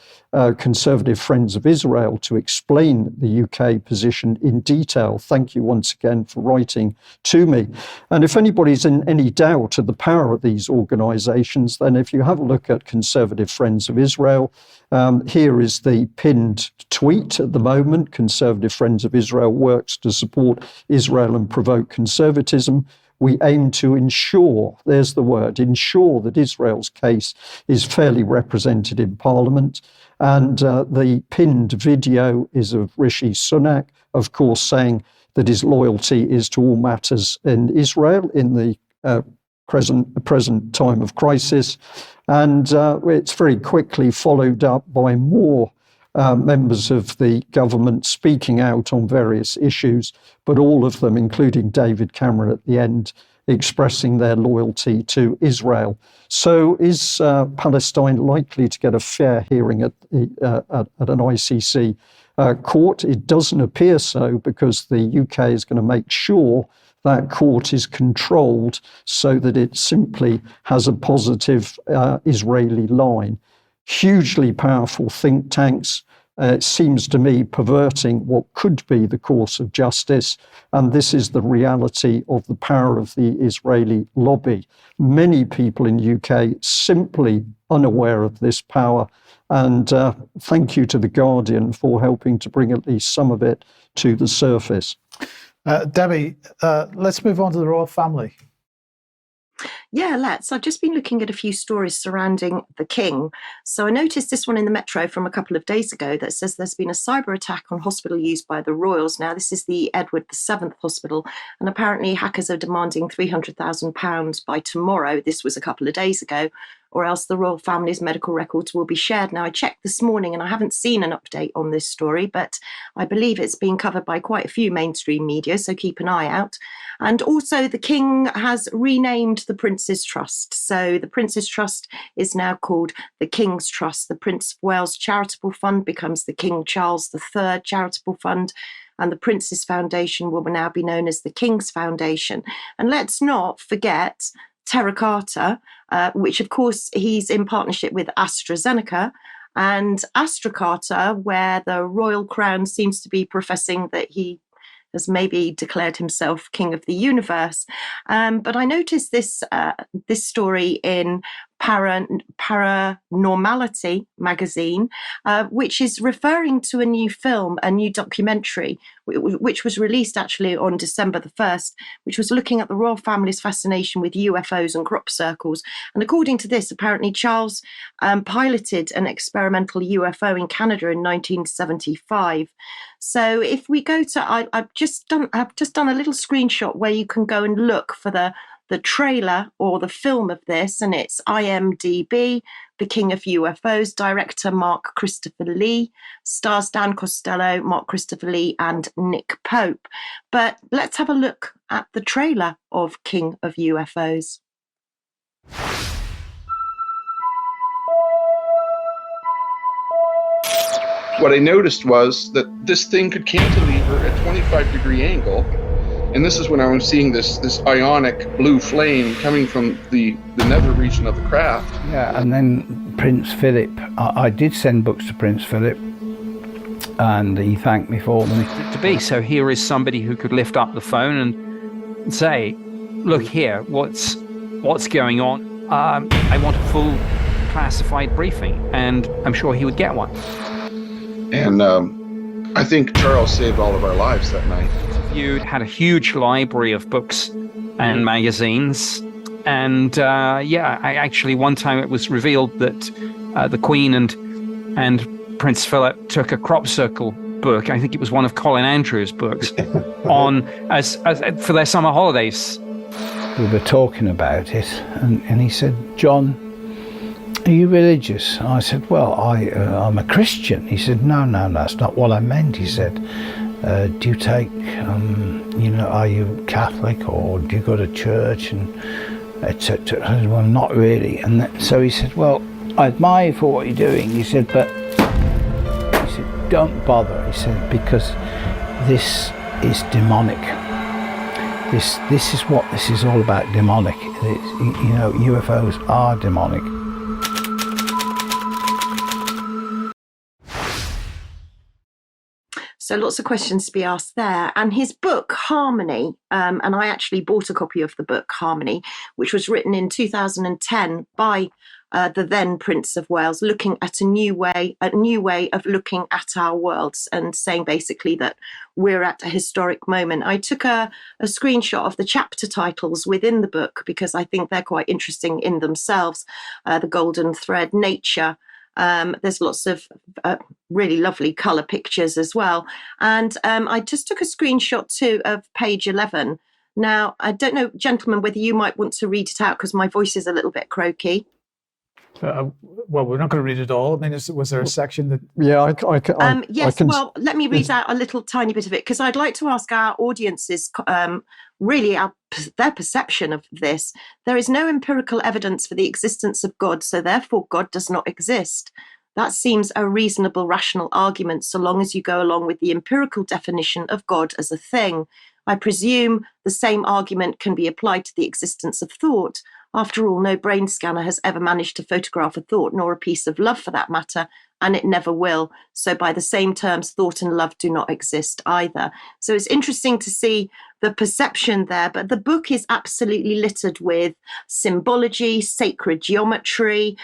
Conservative Friends of Israel to explain the UK position in detail. Thank you once again for writing to me. And if anybody's in any doubt of the power of these organisations, then if you have a look at Conservative Friends of Israel, here is the pinned tweet at the moment. Conservative Friends of Israel works to support Israel and provoke conservatism. We aim to ensure, there's the word, ensure that Israel's case is fairly represented in Parliament. And the pinned video is of Rishi Sunak, of course, saying that his loyalty is to all matters in Israel in the present time of crisis. And it's very quickly followed up by more members of the government speaking out on various issues, but all of them, including David Cameron at the end, expressing their loyalty to Israel. So is Palestine likely to get a fair hearing at an ICC court? It doesn't appear so, because the UK is going to make sure that court is controlled so that it simply has a positive Israeli line. Hugely powerful think tanks, it seems to me, perverting what could be the course of justice. And this is the reality of the power of the Israeli lobby. Many people in the UK simply unaware of this power. And thank you to The Guardian for helping to bring at least some of it to the surface. Debbie, let's move on to the royal family. Yeah, let's. I've just been looking at a few stories surrounding the King. So I noticed this one in the Metro from a couple of days ago that says there's been a cyber attack on hospital used by the royals. Now, this is the Edward VII Hospital, and apparently hackers are demanding £300,000 by tomorrow. This was a couple of days ago, or else the royal family's medical records will be shared. Now, I checked this morning and I haven't seen an update on this story, but I believe it's being covered by quite a few mainstream media, so keep an eye out. And also, the King has renamed the Prince's Trust. So the Prince's Trust is now called the King's Trust. The Prince of Wales Charitable Fund becomes the King Charles III Charitable Fund, and the Prince's Foundation will now be known as the King's Foundation. And let's not forget Terra Carta, which of course he's in partnership with AstraZeneca, and Astra Carta, where the royal crown seems to be professing that he has maybe declared himself king of the universe. But I noticed this story in Paranormality magazine, which is referring to a new film, a new documentary, which was released actually on December the 1st, which was looking at the royal family's fascination with UFOs and crop circles. And according to this, apparently Charles piloted an experimental UFO in Canada in 1975. So if we go to, I've just done a little screenshot where you can go and look for the trailer or the film of this, and it's IMDb, The King of UFOs, director Mark Christopher Lee, stars Dan Costello, Mark Christopher Lee, and Nick Pope. But let's have a look at the trailer of King of UFOs. What I noticed was that this thing could cantilever at 25-degree angle. And this is when I was seeing this ionic blue flame coming from the nether region of the craft. Yeah, and then Prince Philip, I did send books to Prince Philip, and he thanked me for them. Debi, so here is somebody who could lift up the phone and say, look here, what's going on? I want a full classified briefing, and I'm sure he would get one. And I think Charles saved all of our lives that night. Had a huge library of books and magazines, and I actually, one time it was revealed that the Queen and Prince Philip took a crop circle book. I think it was one of Colin Andrews' books on as for their summer holidays. We were talking about it, and he said, "John, are you religious?" I said, "Well, I'm a Christian." He said, No, that's not what I meant. He said, do you take, are you Catholic, or do you go to church, and etc. I said, well, not really. And so he said, well, I admire you for what you're doing. He said, but don't bother. He said, because this is demonic. This is what this is all about, demonic. UFOs are demonic. So lots of questions to be asked there. And his book, Harmony, and I actually bought a copy of the book, Harmony, which was written in 2010 by the then Prince of Wales, looking at a new way of looking at our worlds and saying basically that we're at a historic moment. I took a screenshot of the chapter titles within the book because I think they're quite interesting in themselves. The Golden Thread, Nature. There's lots of really lovely colour pictures as well. And I just took a screenshot too of page 11. Now, I don't know, gentlemen, whether you might want to read it out because my voice is a little bit croaky. Well, we're not going to read it all. I mean, was there a section that... Yeah, yes, well, let me read out a little tiny bit of it because I'd like to ask our audiences really their perception of this. There is no empirical evidence for the existence of God, so therefore God does not exist. That seems a reasonable, rational argument so long as you go along with the empirical definition of God as a thing. I presume the same argument can be applied to the existence of thought. After all, no brain scanner has ever managed to photograph a thought, nor a piece of love for that matter, and it never will. So by the same terms, thought and love do not exist either. So it's interesting to see the perception there, but the book is absolutely littered with symbology, sacred geometry,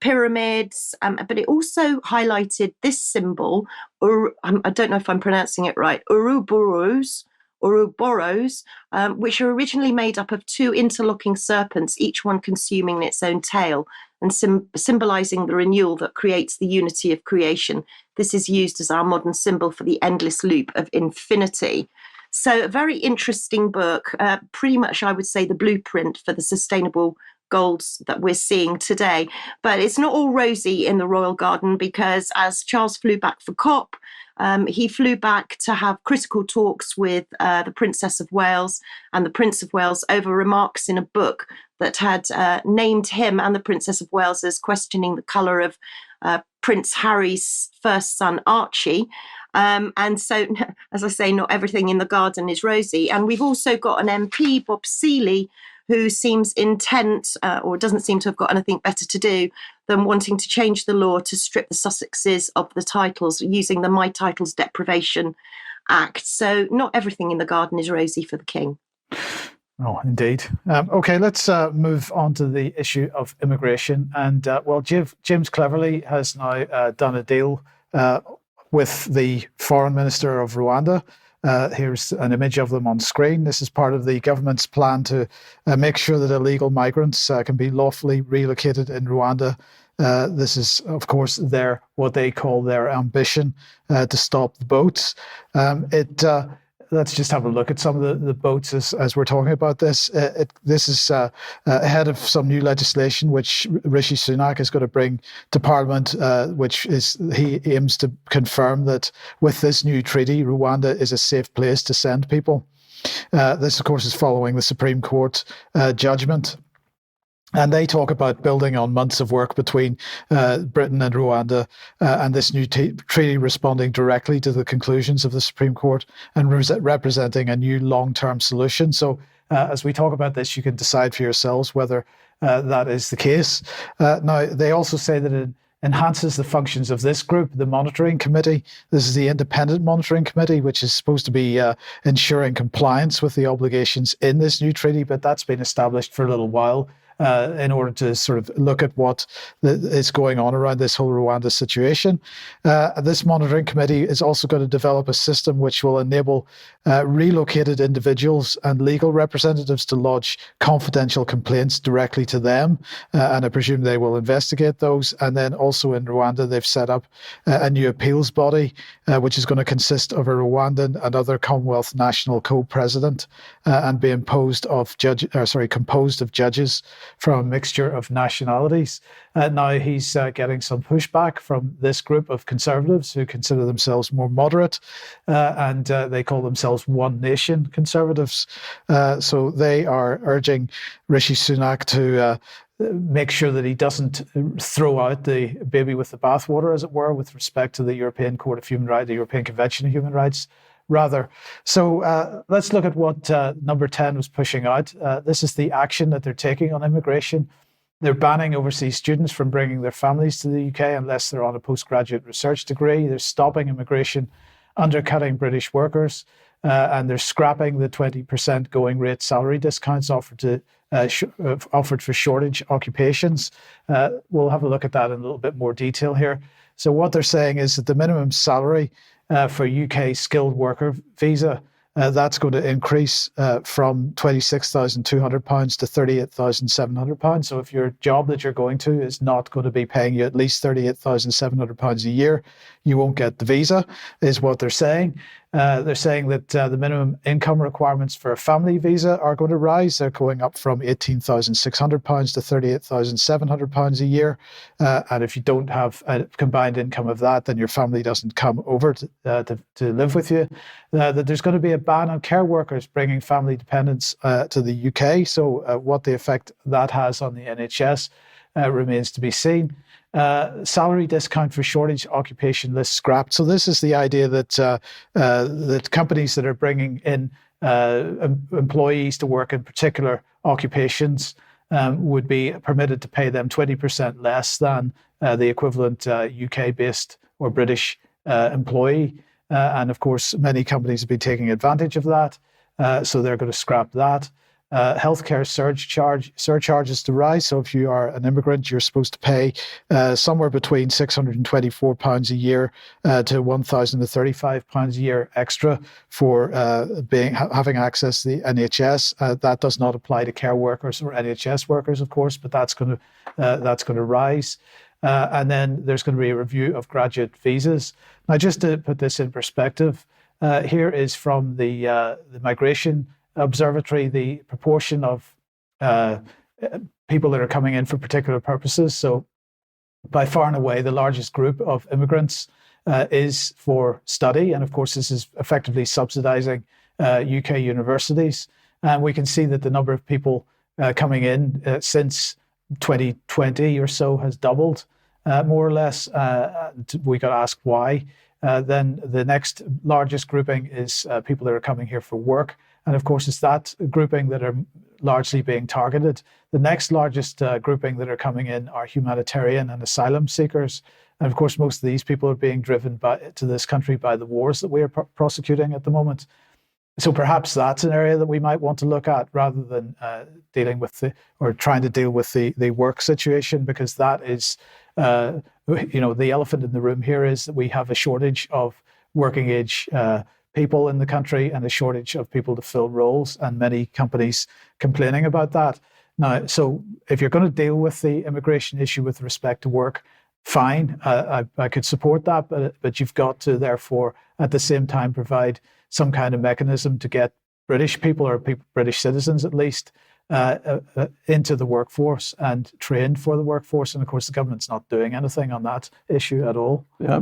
pyramids, but it also highlighted this symbol, I don't know if I'm pronouncing it right, Ouroboros, which are originally made up of two interlocking serpents, each one consuming its own tail, and symbolizing the renewal that creates the unity of creation. This is used as our modern symbol for the endless loop of infinity. So a very interesting book, pretty much I would say the blueprint for the sustainable goals that we're seeing today. But it's not all rosy in the Royal Garden because as Charles flew back for COP, he flew back to have critical talks with the Princess of Wales and the Prince of Wales over remarks in a book that had named him and the Princess of Wales as questioning the colour of Prince Harry's first son, Archie. And so, as I say, not everything in the garden is rosy. And we've also got an MP, Bob Seeley, who seems intent or doesn't seem to have got anything better to do than wanting to change the law to strip the Sussexes of the titles using the My Titles Deprivation Act. So not everything in the garden is rosy for the king. Oh, indeed. Okay, let's move on to the issue of immigration. And, well, James Cleverly has now done a deal with the foreign minister of Rwanda. Here's an image of them on screen. This is part of the government's plan to make sure that illegal migrants can be lawfully relocated in Rwanda. This is, of course, what they call their ambition to stop the boats. Let's just have a look at some of the boats as we're talking about this. This is ahead of some new legislation which Rishi Sunak is going to bring to Parliament, which is he aims to confirm that with this new treaty, Rwanda is a safe place to send people. This, of course, is following the Supreme Court judgment. And they talk about building on months of work between Britain and Rwanda and this new treaty responding directly to the conclusions of the Supreme Court and representing a new long-term solution. So as we talk about this, you can decide for yourselves whether that is the case. Now, they also say that it enhances the functions of this group, the monitoring committee. This is the independent monitoring committee, which is supposed to be ensuring compliance with the obligations in this new treaty, but that's been established for a little while. In order to sort of look at what is going on around this whole Rwanda situation. This monitoring committee is also going to develop a system which will enable relocated individuals and legal representatives to lodge confidential complaints directly to them. And I presume they will investigate those. And then also in Rwanda, they've set up a new appeals body, which is going to consist of a Rwandan and other Commonwealth national co-president and be composed of judges from a mixture of nationalities. Now he's getting some pushback from this group of conservatives who consider themselves more moderate, and they call themselves One Nation conservatives. So they are urging Rishi Sunak to make sure that he doesn't throw out the baby with the bathwater, as it were, with respect to the European Court of Human Rights, the European Convention of Human Rights, rather. So let's look at what number 10 was pushing out. This is the action that they're taking on immigration. They're banning overseas students from bringing their families to the UK unless they're on a postgraduate research degree. They're stopping immigration undercutting British workers, and they're scrapping the 20% going rate salary discounts offered for shortage occupations. We'll have a look at that in a little bit more detail here. So what they're saying is that the minimum salary for UK skilled worker visa, that's going to increase from £26,200 to £38,700. So if your job that you're going to is not going to be paying you at least £38,700 a year, you won't get the visa, is what they're saying. They're saying that the minimum income requirements for a family visa are going to rise. They're going up from £18,600 to £38,700 a year. And if you don't have a combined income of that, then your family doesn't come over to live with you. That there's going to be a ban on care workers bringing family dependents to the UK. So what the effect that has on the NHS remains to be seen. Salary discount for shortage occupation list scrapped. So this is the idea that that companies that are bringing in employees to work in particular occupations would be permitted to pay them 20% less than the equivalent UK-based or British employee. And of course, many companies have been taking advantage of that. So they're going to scrap that. Healthcare surcharges to rise. So if you are an immigrant, you're supposed to pay somewhere between £624 a year to £1,035 a year extra for having access to the NHS. That does not apply to care workers or NHS workers, of course, but that's going to rise. And then there's going to be a review of graduate visas. Now, just to put this in perspective, here is from the Migration Observatory, the proportion of people that are coming in for particular purposes. So by far and away, the largest group of immigrants is for study. And of course, this is effectively subsidizing UK universities. And we can see that the number of people coming in since 2020 or so has doubled, more or less. We got asked why. Then the next largest grouping is people that are coming here for work. And of course, it's that grouping that are largely being targeted. The next largest grouping that are coming in are humanitarian and asylum seekers. And of course, most of these people are being driven to this country by the wars that we are prosecuting at the moment. So perhaps that's an area that we might want to look at rather than trying to deal with the work situation, because that is, the elephant in the room here is that we have a shortage of working age people in the country and a shortage of people to fill roles, and many companies complaining about that. Now, so if you're going to deal with the immigration issue with respect to work, fine, I could support that, but you've got to therefore at the same time provide some kind of mechanism to get British people or British citizens at least into the workforce and trained for the workforce. And of course, the government's not doing anything on that issue at all. Yeah,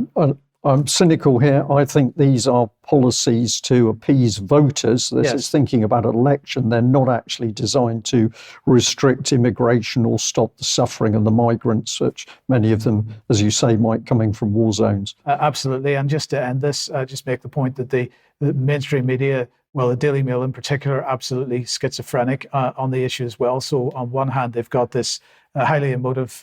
I'm cynical here. I think these are policies to appease voters. This is thinking about an election. They're not actually designed to restrict immigration or stop the suffering of the migrants, which many of them, as you say, might coming from war zones. Absolutely. And just to end this, just make the point that the mainstream media, well, the Daily Mail in particular, absolutely schizophrenic on the issue as well. So on one hand, they've got this highly emotive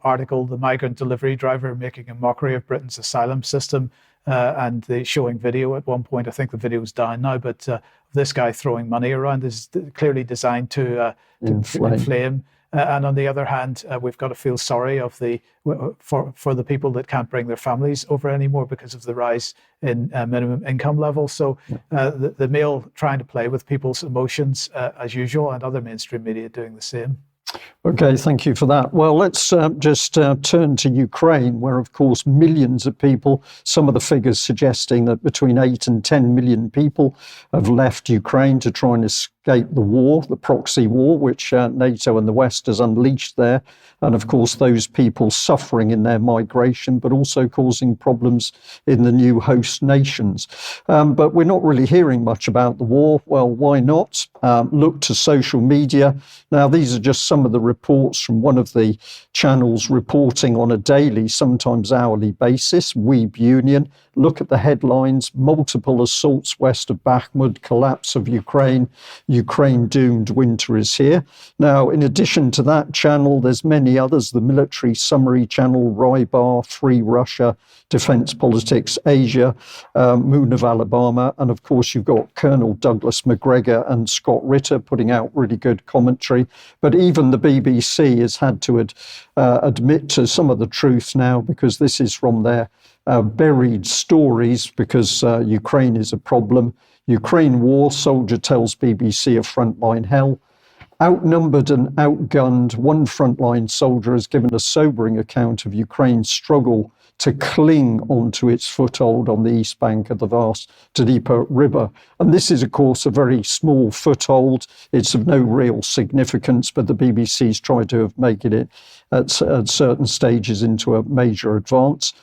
article, The Migrant Delivery Driver Making a Mockery of Britain's Asylum System, and they showing video at one point. I think the video's down now, but this guy throwing money around is clearly designed to inflame. And on the other hand, we've got to feel sorry for the people that can't bring their families over anymore because of the rise in minimum income levels. So the Mail trying to play with people's emotions as usual, and other mainstream media doing the same. Okay, thank you for that. Well, let's just turn to Ukraine, where, of course, millions of people, some of the figures suggesting that between 8 and 10 million people have left Ukraine to try and escape the war, the proxy war, which NATO and the West has unleashed there. And of course, those people suffering in their migration, but also causing problems in the new host nations. But we're not really hearing much about the war. Well, why not? Look to social media. Now, these are just some of the reports from one of the channels reporting on a daily, sometimes hourly basis, Weeb Union. Look at the headlines: multiple assaults west of Bakhmut, collapse of Ukraine. Ukraine doomed winter is here. Now, in addition to that channel, there's many others, the military summary channel, Rybar, Free Russia, Defense Politics, Asia, Moon of Alabama, and of course you've got Colonel Douglas McGregor and Scott Ritter putting out really good commentary. But even the BBC has had to admit to some of the truth now, because this is from their buried stories, because Ukraine is a problem. Ukraine war, soldier tells BBC of frontline hell. Outnumbered and outgunned, one frontline soldier has given a sobering account of Ukraine's struggle to cling onto its foothold on the east bank of the vast Dnieper River. And this is, of course, a very small foothold. It's of no real significance, but the BBC's tried to have made it at certain stages into a major advance.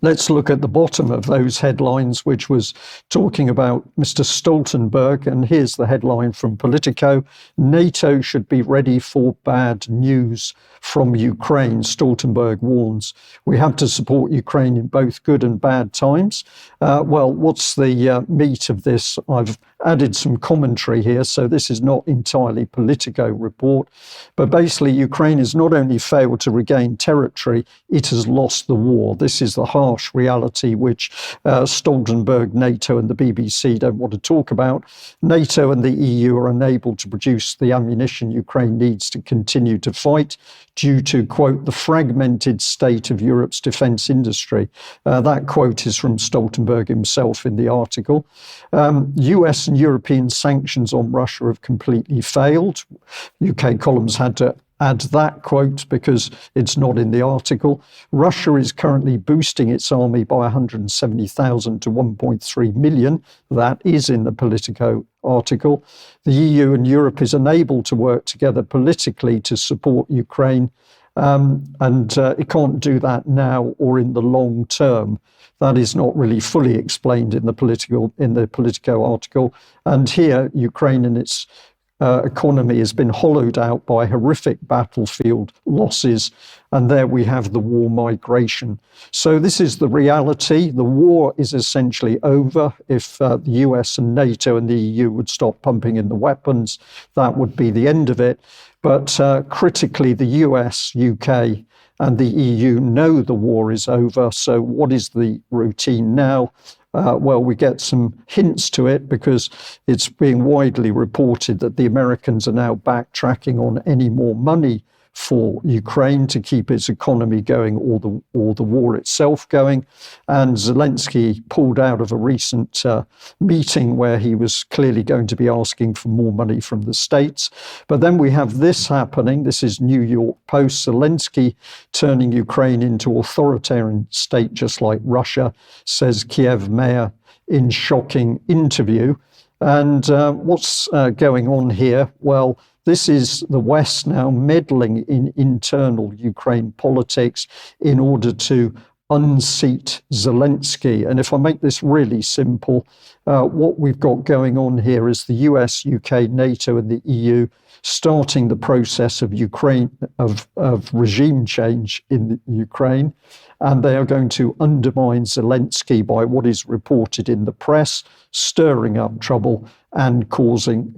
Let's look at the bottom of those headlines, which was talking about Mr. Stoltenberg. And here's the headline from Politico. NATO should be ready for bad news from Ukraine. Stoltenberg warns we have to support Ukraine in both good and bad times. Well, what's the meat of this? I've added some commentary here, so this is not entirely Politico report. But basically, Ukraine has not only failed to regain territory, it has lost the war. This is the harsh reality which Stoltenberg, NATO and the BBC don't want to talk about. NATO and the EU are unable to produce the ammunition Ukraine needs to continue to fight due to, quote, the fragmented state of Europe's defence industry. That quote is from Stoltenberg himself in the article. US and European sanctions on Russia have completely failed. UK columns had to add that quote because it's not in the article. Russia is currently boosting its army by 170,000 to 1.3 million. That is in the Politico article. The EU and Europe is unable to work together politically to support Ukraine, and it can't do that now or in the long term. That is not really fully explained in the Politico article. And here, Ukraine and its economy has been hollowed out by horrific battlefield losses. And there we have the war migration. So this is the reality. The war is essentially over. If the US and NATO and the EU would stop pumping in the weapons, that would be the end of it. But critically, the US, UK, and the EU know the war is over. So what is the routine now? Well, we get some hints to it because it's being widely reported that the Americans are now backtracking on any more money for Ukraine to keep its economy going or the war itself going. And Zelensky pulled out of a recent meeting where he was clearly going to be asking for more money from the States. But then we have this happening. This is New York Post. Zelensky turning Ukraine into authoritarian state just like Russia, says Kiev mayor in shocking interview. And what's going on here? Well, this is the West now meddling in internal Ukraine politics in order to unseat Zelensky. And if I make this really simple, what we've got going on here is the US, UK, NATO, and the EU starting the process of regime change in Ukraine. And they are going to undermine Zelensky by what is reported in the press, stirring up trouble and calling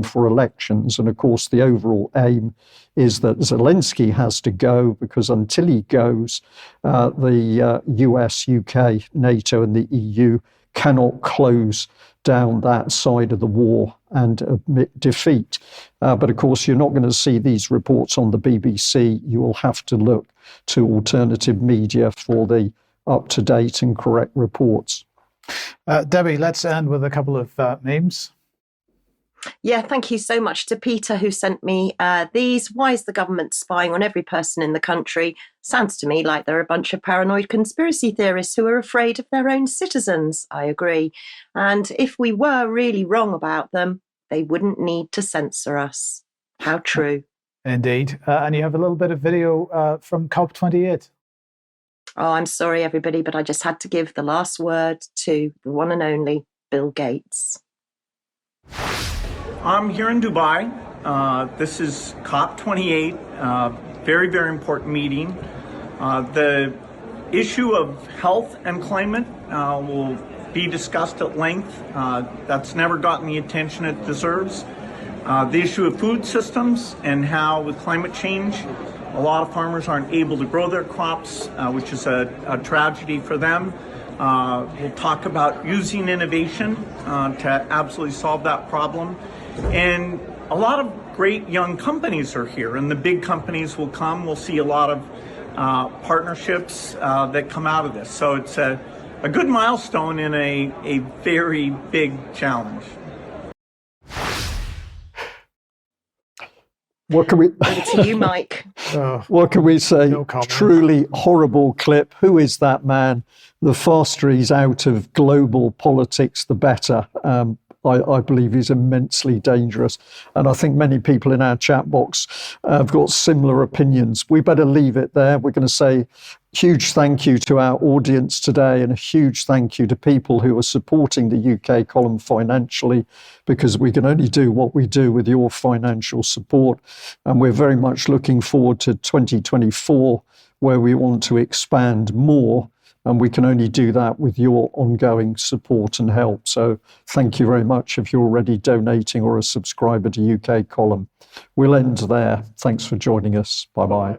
for elections. And of course, the overall aim is that Zelensky has to go, because until he goes, the US, UK, NATO, and the EU cannot close down that side of the war and admit defeat. But of course, you're not going to see these reports on the BBC. You will have to look to alternative media for the up-to-date and correct reports. Debbie, let's end with a couple of memes. Yeah, thank you so much to Peter, who sent me these. Why is the government spying on every person in the country? Sounds to me like they're a bunch of paranoid conspiracy theorists who are afraid of their own citizens. I agree. And if we were really wrong about them, they wouldn't need to censor us. How true. Indeed. And you have a little bit of video from COP28. Oh, I'm sorry, everybody, but I just had to give the last word to the one and only Bill Gates. I'm here in Dubai. This is COP28, very, very important meeting. The issue of health and climate will be discussed at length. That's never gotten the attention it deserves. The issue of food systems and how with climate change, a lot of farmers aren't able to grow their crops, which is a tragedy for them. We'll talk about using innovation to absolutely solve that problem. And a lot of great young companies are here, and the big companies will come. We'll see a lot of partnerships that come out of this. So it's a good milestone in a very big challenge. What can we? Over to you, Mike. What can we say? No comment. Truly horrible clip. Who is that man? The faster he's out of global politics, the better. I believe he's immensely dangerous. And I think many people in our chat box have got similar opinions. We better leave it there. We're going to say huge thank you to our audience today, and a huge thank you to people who are supporting the UK column financially, because we can only do what we do with your financial support. And we're very much looking forward to 2024, where we want to expand more. And we can only do that with your ongoing support and help. So thank you very much if you're already donating or a subscriber to UK Column. We'll end there. Thanks for joining us. Bye-bye.